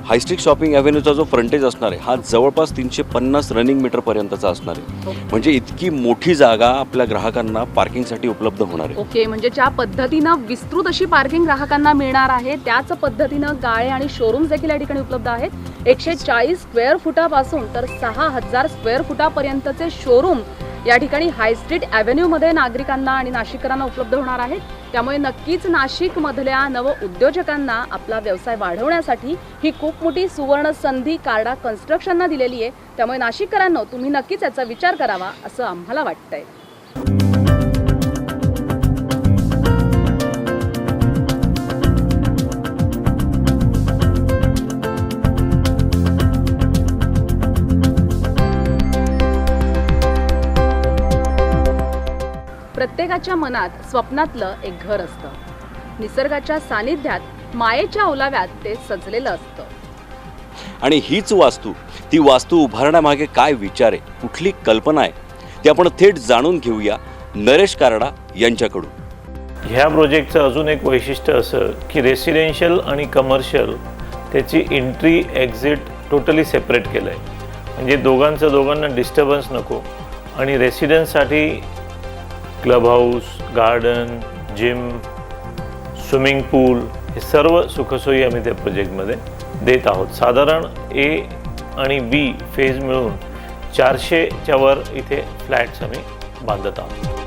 हायस्ट्रीट शॉपिंग ॲव्हेन्यूचा जो फ्रंटेज असणार आहे हा जवळपास 350 रनिंग मीटरपर्यंतचा असणार आहे. म्हणजे इतकी मोठी जागा आपल्या ग्राहकांना पार्किंगसाठी उपलब्ध होणार आहे. ओके, म्हणजे ज्या पद्धतीनं विस्तृत अशी पार्किंग ग्राहकांना मिळणार आहे त्याच पद्धतीनं गाळे आणि शोरूम्स देखील या ठिकाणी उपलब्ध आहेत. 140 स्क्वेअर फुटापासून तर 6000 स्क्वेअर फुटापर्यंतचे शोरूम या ठिकाणी हाय स्ट्रीट ॲव्हेन्यूमध्ये नागरिकांना आणि नाशिककरांना उपलब्ध होणार आहेत. त्यामुळे नक्कीच नाशिकमधल्या नव उद्योजकांना आपला व्यवसाय वाढवण्यासाठी ही खूप मोठी सुवर्ण संधी कार्डा कन्स्ट्रक्शनना दिलेली आहे. त्यामुळे नाशिककरांनो, तुम्ही नक्कीच याचा विचार करावा असं आम्हाला वाटतंय. प्रत्येकाच्या मनात स्वप्नातलं एक घर असतं. निसर्गाच्या सानिध्यात मायेच्या ओलाव्यात ते सजलेलं असतं. आणि हीच वास्तू, ती वास्तू उभारण्यामागे काय विचार आहे, कुठली कल्पना आहे, ते आपण थेट जाणून घेऊया नरेश कार्डा यांच्याकडून. ह्या प्रोजेक्टचं अजून एक वैशिष्ट्य असं की रेसिडेन्शियल आणि कमर्शियल त्याची एंट्री एक्झिट टोटली सेपरेट केलं आहे. म्हणजे दोघांना डिस्टर्बन्स नको. आणि रेसिडेन्ससाठी club house, garden, gym, swimming pool हे सर्व सुखसोयी आम्ही त्या प्रोजेक्टमध्ये देत आहोत. साधारण ए आणि बी फेज मिळून 400च्या वर इथे फ्लॅट्स आम्ही बांधत आहोत.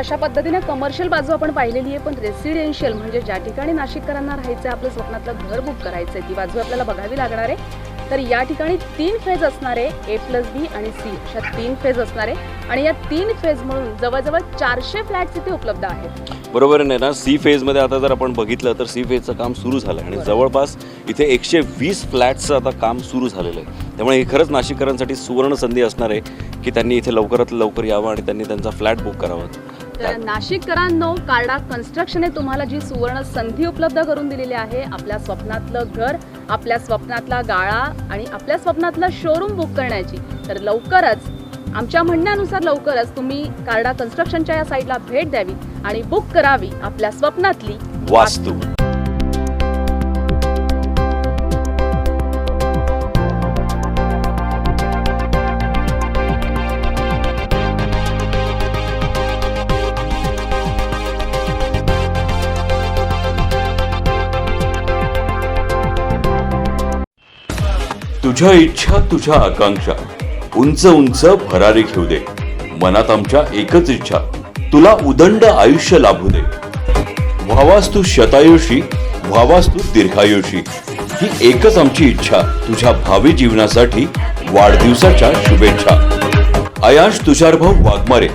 अशा पद्धतीने कमर्शियल बाजू आपण पाहिलेली आहे, पण रेसिडेन्शियल म्हणजे ज्या ठिकाणी नाशिककरांना राहायचं आहे, आपलं स्वप्नातलं घर बुक करायचं आहे, ती बाजू आपल्याला बघावी लागणार आहे. तर या ठिकाणी 3 फेज असणार आहे, A+B आणि C अशा 3 फेज असणार आहे आणि या 3 फेज म्हणून जवळजवळ 400 फ्लॅट्स इथे उपलब्ध आहेत. बरोबर आहे ना. सी फेजमध्ये आता जर आपण बघितलं तर सी फेजचं काम सुरू झालं आहे आणि जवळपास इथे 120 फ्लॅट्सचं आता काम सुरू झालेलं आहे. त्यामुळे ही खरंच नाशिककरांसाठी सुवर्ण संधी असणार आहे की त्यांनी इथे लवकरात लवकर यावं आणि त्यांनी त्यांचा फ्लॅट बुक करावा. तर नाशिककरांनो, कार्डा कन्स्ट्रक्शनने तुम्हाला जी सुवर्ण संधी उपलब्ध करून दिलेली आहे, आपल्या स्वप्नातलं घर, आपल्या स्वप्नातला गाळा आणि आपल्या स्वप्नातलं शोरूम बुक करण्याची, तर लवकरच, आमच्या म्हणण्यानुसार लवकरच तुम्ही कार्डा कन्स्ट्रक्शनच्या या साईटला भेट द्यावी आणि बुक करावी आपल्या स्वप्नातली वास्तू. तुझ्या इच्छा तुझ्या आकांक्षा उंच उंच भरारी घेऊ दे. मनात आमच्या एकच इच्छा, तुला उदंड आयुष्य लाभू दे. व्हावास तू शतायुषी, व्हावास तू दीर्घायुषी, ही एकच आमची इच्छा. तुझ्या भावी जीवनासाठी वाढदिवसाच्या शुभेच्छा. आयांश तुषारभाऊ वाघमारे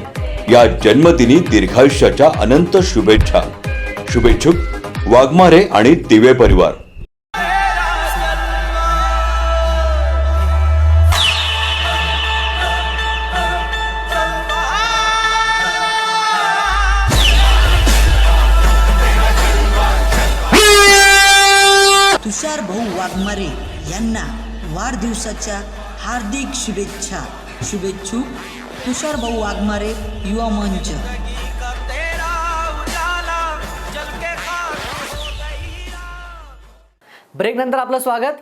या जन्मदिनी दीर्घायुष्याच्या अनंत शुभेच्छा. शुभेच्छुक वाघमारे आणि दिवे परिवार. तुषार भाऊ वाघमारे यांना वाढदिवसाच्या हार्दिक शुभेच्छा. शुभेच्छुक तुषार भाऊ वाघमारे युवा मंच. ब्रेक नंतर आपलं स्वागत.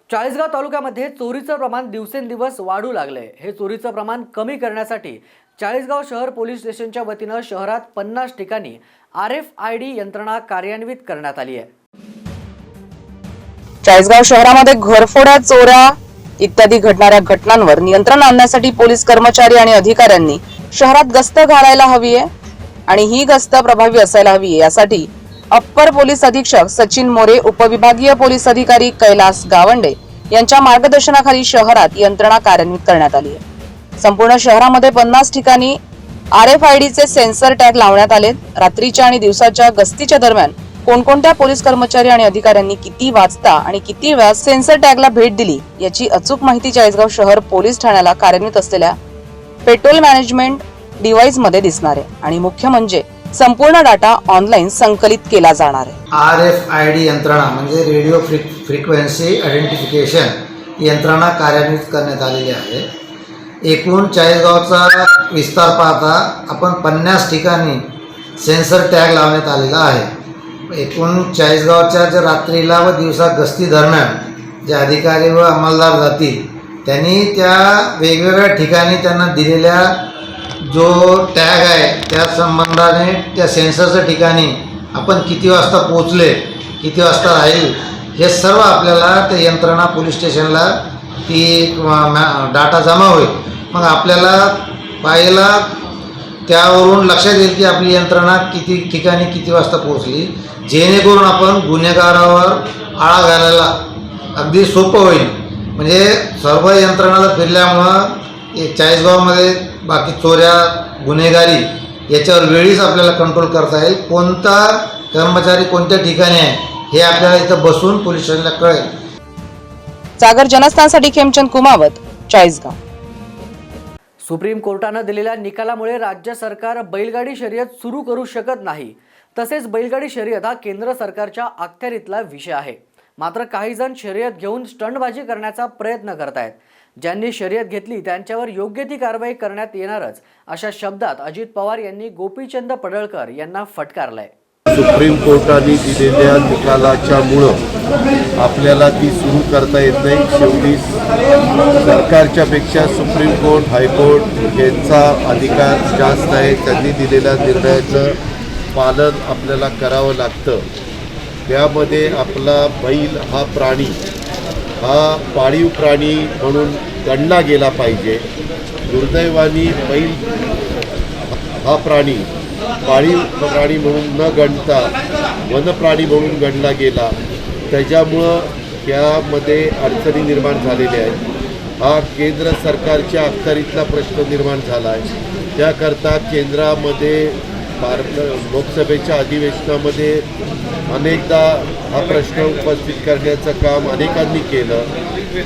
चाळीसगाव तालुक्यामध्ये चोरीचं प्रमाण दिवसेंदिवस वाढू लागलंय. हे चोरीचं प्रमाण कमी करण्यासाठी चाळीसगाव शहर पोलीस स्टेशनच्या वतीनं शहरात 50 ठिकाणी RFID यंत्रणा कार्यान्वित करण्यात आली आहे. चाळीसगाव शहरामध्ये घरफोड्या, चोऱ्या इत्यादी घडणाऱ्या घटनांवर नियंत्रण आणण्यासाठी पोलीस कर्मचारी आणि अधिकाऱ्यांनी शहरात गस्त घालायला हवी आहे आणि ही गस्त प्रभावी असायला हवी. यासाठी अप्पर पोलीस अधीक्षक सचिन मोरे, उपविभागीय पोलीस अधिकारी कैलास गावंडे यांच्या मार्गदर्शनाखाली शहरात यंत्रणा कार्यान्वित करण्यात आली आहे. संपूर्ण शहरामध्ये 50 ठिकाणी RFIDचे सेन्सर टॅग लावण्यात आले. रात्रीच्या आणि दिवसाच्या गस्तीच्या दरम्यान कोणकोणत्या पोलीस कर्मचारी आणि अधिकाऱ्यांनी किती वाजता आणि किती वेळा सेन्सर टॅगला भेट दिली याची अचूक माहिती चाळीसगाव शहर पोलीस ठाण्याला कार्यान्वित असलेल्या पेट्रोल मॅनेजमेंट डिव्हाइस मध्ये दिसणार आहे आणि मुख्य म्हणजे संपूर्ण डाटा ऑनलाईन संकलित केला जाणार आहे. RFID यंत्रणा म्हणजे रेडिओ फ्रिक्वेन्सी आयडेंटिफिकेशन यंत्रणा कार्यान्वित करण्यात आलेली आहे. एकूण चाळीसगावचा विस्तार पाहता आपण 50 ठिकाणी सेन्सर टॅग लावण्यात आलेला आहे. एकूण चाळीसगावच्या ज्या रात्रीला व दिवसा गस्ती दरम्यान जे अधिकारी व अंमलदार जातील त्यांनी त्या वेगवेगळ्या ठिकाणी त्यांना दिलेल्या जो टॅग आहे त्या संबंधाने त्या सेन्सरच्या ठिकाणी आपण किती वाजता पोहोचले, किती वाजता राहील, हे सर्व आपल्याला त्या यंत्रणा पोलीस स्टेशनला ती डाटा जमा होईल. मग आपल्याला पाहायला त्यावरून लक्षात येईल की आपली यंत्रणा किती ठिकाणी किती वाजता पोहोचली, जेणेकरून आपण गुन्हेगारावर आळा घालायला अगदी सोपं होईल. म्हणजे सर्व यंत्रणाला फिरल्यामुळं चाळीसगावमध्ये बाकी चोऱ्या, गुन्हेगारी याच्यावर वेळीच आपल्याला कंट्रोल करता येईल. कोणता कर्मचारी कोणत्या ठिकाणी आहे हे आपल्याला इथं बसून पोलीस स्टेशनला कळेल. सागर जनस्थानसाठी खेमचंद कुमावत, चाळीसगाव. सुप्रीम कोर्टानं दिलेल्या निकालामुळे राज्य सरकार बैलगाडी शर्यत सुरू करू शकत नाही. तसेच बैलगाडी शर्यत हा केंद्र सरकारच्या अखत्यारीतला विषय आहे. मात्र काही जण शर्यत घेऊन स्टंटबाजी करण्याचा प्रयत्न करतायत. ज्यांनी शर्यत घेतली त्यांच्यावर योग्य ती कारवाई करण्यात येणारच, अशा शब्दात अजित पवार यांनी गोपीचंद पडळकर यांना फटकारलंय. सुप्रीम कोर्टाने दिलेल्या निकालाच्यामुळं आपल्याला ती सुरू करता येत नाही. शेवटी सरकारच्या पेक्षा सुप्रीम कोर्ट, हायकोर्ट यांचा अधिकार जास्त आहे. त्यांनी दिलेल्या निर्णयाचं पालन आपल्याला करावं लागतं. त्यामध्ये आपला बैल हा प्राणी हा पाळीव प्राणी म्हणून गणला गेला पाहिजे. दुर्दैवाने बैल हा प्राणी पाळीव प्राणी म्हणून न गणता वनप्राणी म्हणून गणला गेला. त्याच्यामुळं त्यामध्ये अडचणी निर्माण झालेल्या आहेत. हा केंद्र सरकारच्या अखत्यारीतला प्रश्न निर्माण झाला आहे. त्याकरता केंद्रामध्ये लोकसभेच्या अधिवेशनामध्ये अनेकदा हा प्रश्न उपस्थित करण्याचं काम अनेकांनी केलं.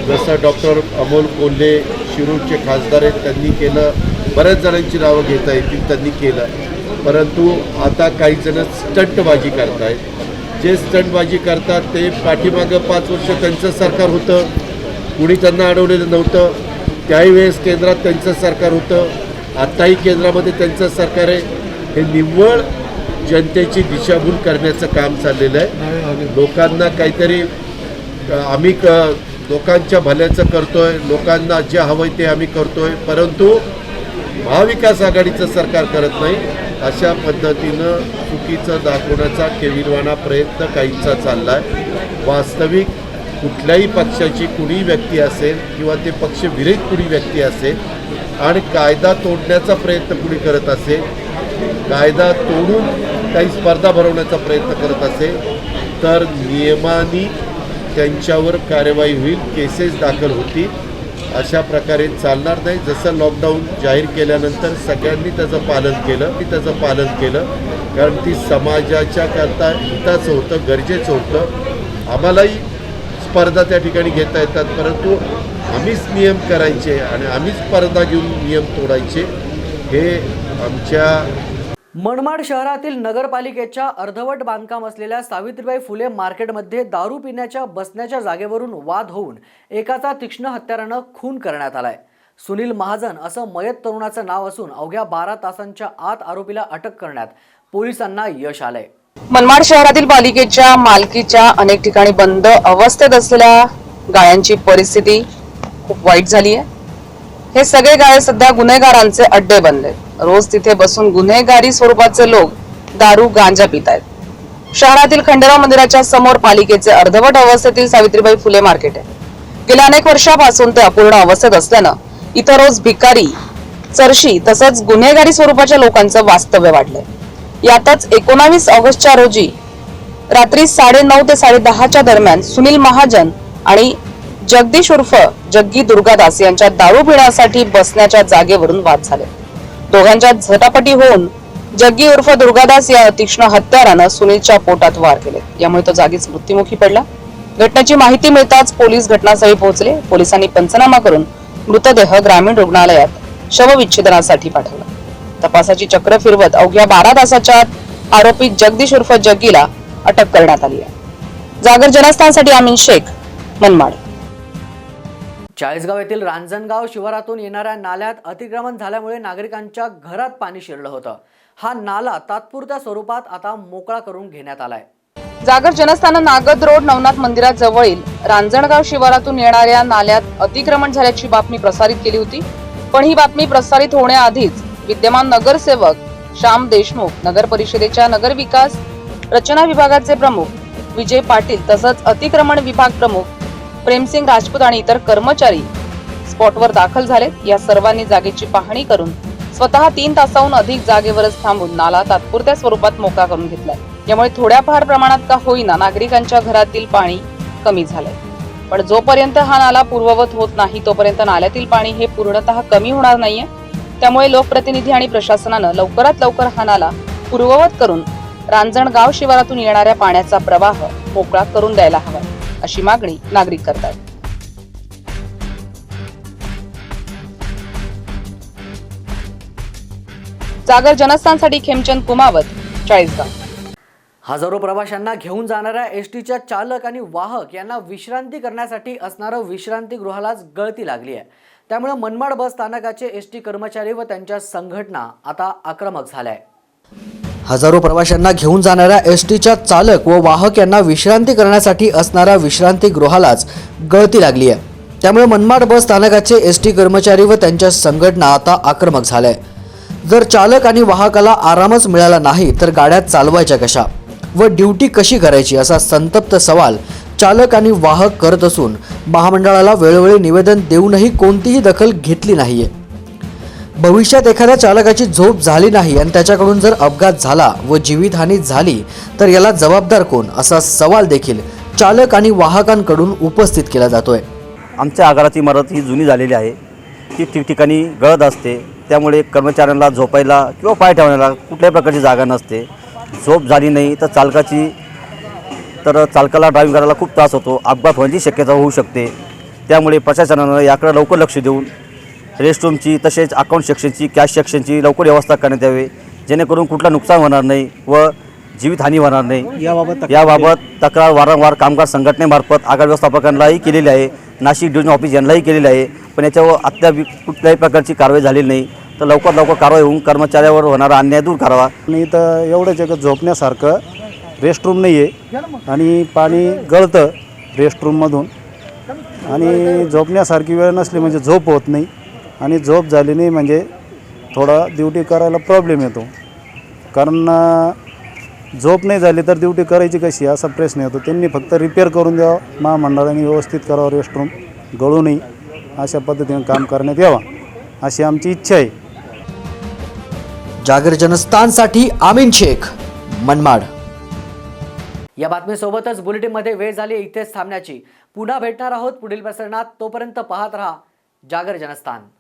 जसं डॉक्टर अमोल कोल्हे शिरूरचे खासदार आहेत त्यांनी केलं, बऱ्याच जणांची नावं घेता येतील त्यांनी केलं. परंतु आता काही जण स्टंटबाजी करत आहेत. जे स्टंटबाजी करतात ते पाठीमागं 5 वर्ष त्यांचं सरकार होतं, कुणी त्यांना अडवलेलं नव्हतं. त्याही वेळेस केंद्रात त्यांचं सरकार होतं, आत्ताही केंद्रामध्ये त्यांचं सरकार आहे. हे निव्वळ जनतेची दिशाभूल करण्याचं काम चाललेलं आहे. लोकांना काहीतरी आम्ही लोकांच्या भल्याचं करतोय, लोकांना जे हवंय ते आम्ही करतोय, परंतु महाविकास आघाडीचं सरकार करत नाही. अशा पद्धतीनं चुकीचं दाखवण्याचा केविलवाणा प्रयत्न काहींचा चालला आहे. वास्तविक कुठल्याही पक्षाची कुणी व्यक्ती असेल किंवा ते पक्षविरहित कुणी व्यक्ती असेल आणि कायदा तोडण्याचा प्रयत्न कुणी करत असेल, कायदा तोडून काही स्पर्धा भरवण्याचा प्रयत्न करत असेल तर नियमाने त्यांच्यावर कार्यवाही होईल, केसेस दाखल होतील. अशा प्रकारे चालणार नाही. जसं लॉकडाऊन जाहीर केल्यानंतर सगळ्यांनी त्याचं पालन केलं कारण ती समाजाच्या करता हिताचं होतं, गरजेचं होतं. आम्हालाही स्पर्धा त्या ठिकाणी घेता येतात, परंतु आम्हीच नियम करायचे आणि आम्हीच स्पर्धा घेऊन नियम तोडायचे हे आमच्या मनमाड शहरातील नगरपालिकेच्या अर्धवट बांधकाम असलेल्या सावित्रीबाई फुले मार्केटमध्ये दारू पिण्याच्या बसण्याच्या जागेवरून वाद होऊन एकाचा तीक्ष्ण हत्यारानं खून करण्यात आलाय. सुनील महाजन असं मयत तरुणाचं नाव असून अवघ्या 12 तासांच्या आत आरोपीला अटक करण्यात पोलिसांना यश आलंय. मनमाड शहरातील पालिकेच्या मालकीच्या अनेक ठिकाणी बंद अवस्थेत असलेल्या गाळ्यांची परिस्थिती खूप वाईट झाली आहे. हे सगळे गाळे सध्या गुन्हेगारांचे अड्डे बनले. रोज तिथे बसून गुन्हेगारी स्वरूपाचे लोक दारू गांजा पित आहेत. शहरातील खंडेराव मंदिराच्या समोर पालिकेचे अर्धवट अवस्थेतील सावित्रीबाई फुले मार्केट आहे. गेल्या अनेक वर्षापासून ते अपूर्ण अवस्थेत असल्यानं इथं रोज भिकारी, चरशी तसंच गुन्हेगारी स्वरूपाच्या लोकांचं वास्तव्य वाढलंय. यातच 19 ऑगस्टच्या रोजी रात्री 9:30 ते 10:30च्या दरम्यान सुनील महाजन आणि जगदीश उर्फ जग्गी दुर्गादास यांच्या दारू पिण्यासाठी बसण्याच्या जागेवरून वाद झाले. दोघांच्या झटापटी होऊन जग्गी उर्फ दुर्गादास या तीक्ष्ण हत्यारानं सुनीलच्या पोटात वार केले. यामुळे तो जागीच मृत्युमुखी पडला. घटनेची माहिती मिळताच पोलीस घटनास्थळी पोहोचले. पोलिसांनी पंचनामा करून मृतदेह ग्रामीण रुग्णालयात शवविच्छेदनासाठी पाठवला. तपासाची चक्र फिरवत अवघ्या 12 तासाच्या आरोपी जगदीश उर्फ जग्गीला अटक करण्यात आली आहे. जागर जनस्थानसाठी आमीन शेख, मनमाड. चाळीसगाव येथील रांजणगाव शिवारातून येणाऱ्या नाल्यात अतिक्रमण झाल्यामुळे नागरिकांच्या घरात पाणी शिरलं होतं. हा नाला तात्पुरत्या स्वरूपात आता मोकळा करून घेण्यात आलाय. जागर जनस्थान नागद रोड नवनाथ मंदिराजवळील रांजणगाव शिवारातून येणाऱ्या नाल्यात अतिक्रमण झाल्याची बातमी प्रसारित केली होती. पण ही बातमी प्रसारित होण्याआधीच विद्यमान नगरसेवक श्याम देशमुख, नगर परिषदेच्या नगर विकास रचना विभागाचे प्रमुख विजय पाटील तसंच अतिक्रमण विभाग प्रमुख प्रेमसिंग राजपूत आणि इतर कर्मचारी स्पॉटवर दाखल झाले. या सर्वांनी जागेची पाहणी करून स्वतः 3 तासाहून अधिक जागेवरच थांबून नाला तात्पुरत्या स्वरूपात मोकळा करून घेतलाय. यामुळे थोड्याफार प्रमाणात का होईना नागरिकांच्या घरातील पाणी कमी झालंय. पण जोपर्यंत हा नाला पूर्ववत होत नाही तोपर्यंत नाल्यातील पाणी हे पूर्णतः कमी होणार नाहीये. त्यामुळे लोकप्रतिनिधी आणि प्रशासनानं लवकरात लवकर हा नाला पूर्ववत करून रांजणगाव शिवारातून येणाऱ्या पाण्याचा प्रवाह मोकळा करून द्यायला हवा अशी मागणी नागरिक करतात. जागर जनस्थानसाठी खेमचंद कुमावत, चाळीसगाव. हजारो प्रवाशांना घेऊन जाणाऱ्या एसटीच्या चालक आणि वाहक यांना विश्रांती करण्यासाठी असणारं विश्रांतीगृहालाच गळती लागली आहे. त्यामुळे मनमाड बस स्थानकाचे एसटी कर्मचारी व त्यांच्या संघटना आता आक्रमक झाल्या. हजारो प्रवाशांना घेऊन जाणाऱ्या एसटीच्या चालक व वाहक यांना विश्रांती करण्यासाठी असणाऱ्या विश्रांतीगृहालाच गळती लागली आहे. त्यामुळे मनमाड बस स्थानकाचे एसटी कर्मचारी व त्यांच्या संघटना आता आक्रमक झाल्या. जर चालक आणि वाहकाला आरामच मिळाला नाही तर गाड्या चालवायच्या कशा व ड्युटी कशी करायची असा संतप्त सवाल चालक आणि वाहक करत असून महामंडळाला वेळोवेळी निवेदन देऊनही कोणतीही दखल घेतली नाहीये. भविष्यात एखाद्या चालकाची झोप झाली नाही आणि त्याच्याकडून जर अपघात झाला व जीवितहानी झाली तर याला जबाबदार कोण असा सवाल देखील चालक आणि वाहकांकडून उपस्थित केला जातोय. आमच्या आगाराची इमारत ही जुनी झालेली आहे. ती ठिकठिकाणी गळत असते. त्यामुळे कर्मचाऱ्यांना झोपायला किंवा पाय ठेवण्याला कुठल्याही प्रकारची जागा नसते. झोप झाली नाही तर चालकाला ड्रायव्हिंग करायला खूप त्रास होतो. अपघात होण्याची शक्यता होऊ शकते. त्यामुळे प्रशासनानं याकडे लवकर लक्ष देऊन रेस्टरूमची तसेच अकाउंट सेक्शनची, कॅश सेक्शनची लवकर व्यवस्था करण्यात यावी, जेणेकरून कुठलं नुकसान होणार नाही व जीवितहानी होणार नाही. याबाबत तक्रार वारंवार कामगार संघटनेमार्फत आगार व्यवस्थापकांनाही केलेली आहे, नाशिक डिव्हिजन ऑफिस यांनाही केलेली आहे. पण याच्यावर अद्याप कुठल्याही प्रकारची कारवाई झालेली नाही. तर लवकर कारवाई होऊन कर्मचाऱ्यावर होणारा अन्याय दूर करावा. आणि इथं एवढं जगत झोपण्यासारखं रेस्टरूम नाही आहे आणि पाणी गळतं रेस्टरूममधून आणि झोपण्यासारखी वेळ नसली म्हणजे झोप होत नाही आणि झोप झाली नाही म्हणजे थोडा ड्युटी करायला प्रॉब्लेम येतो. कारण झोप नाही झाली तर ड्युटी करायची कशी असा प्रश्न येतो. त्यांनी फक्त रिपेअर करून द्यावं, महामंडळाने व्यवस्थित करावं, रेस्टरूम गळू नये अशा पद्धतीने काम करण्यात यावं अशी आमची इच्छा आहे. जागर जनस्थानसाठी आमीन शेख, मनमाड. या बातमीसोबतच बुलेटिनमध्ये वेळ झाली इथेच थांबण्याची. पुन्हा भेटणार आहोत पुढील प्रसारणात. तोपर्यंत पाहत रहा जागर जनस्थान.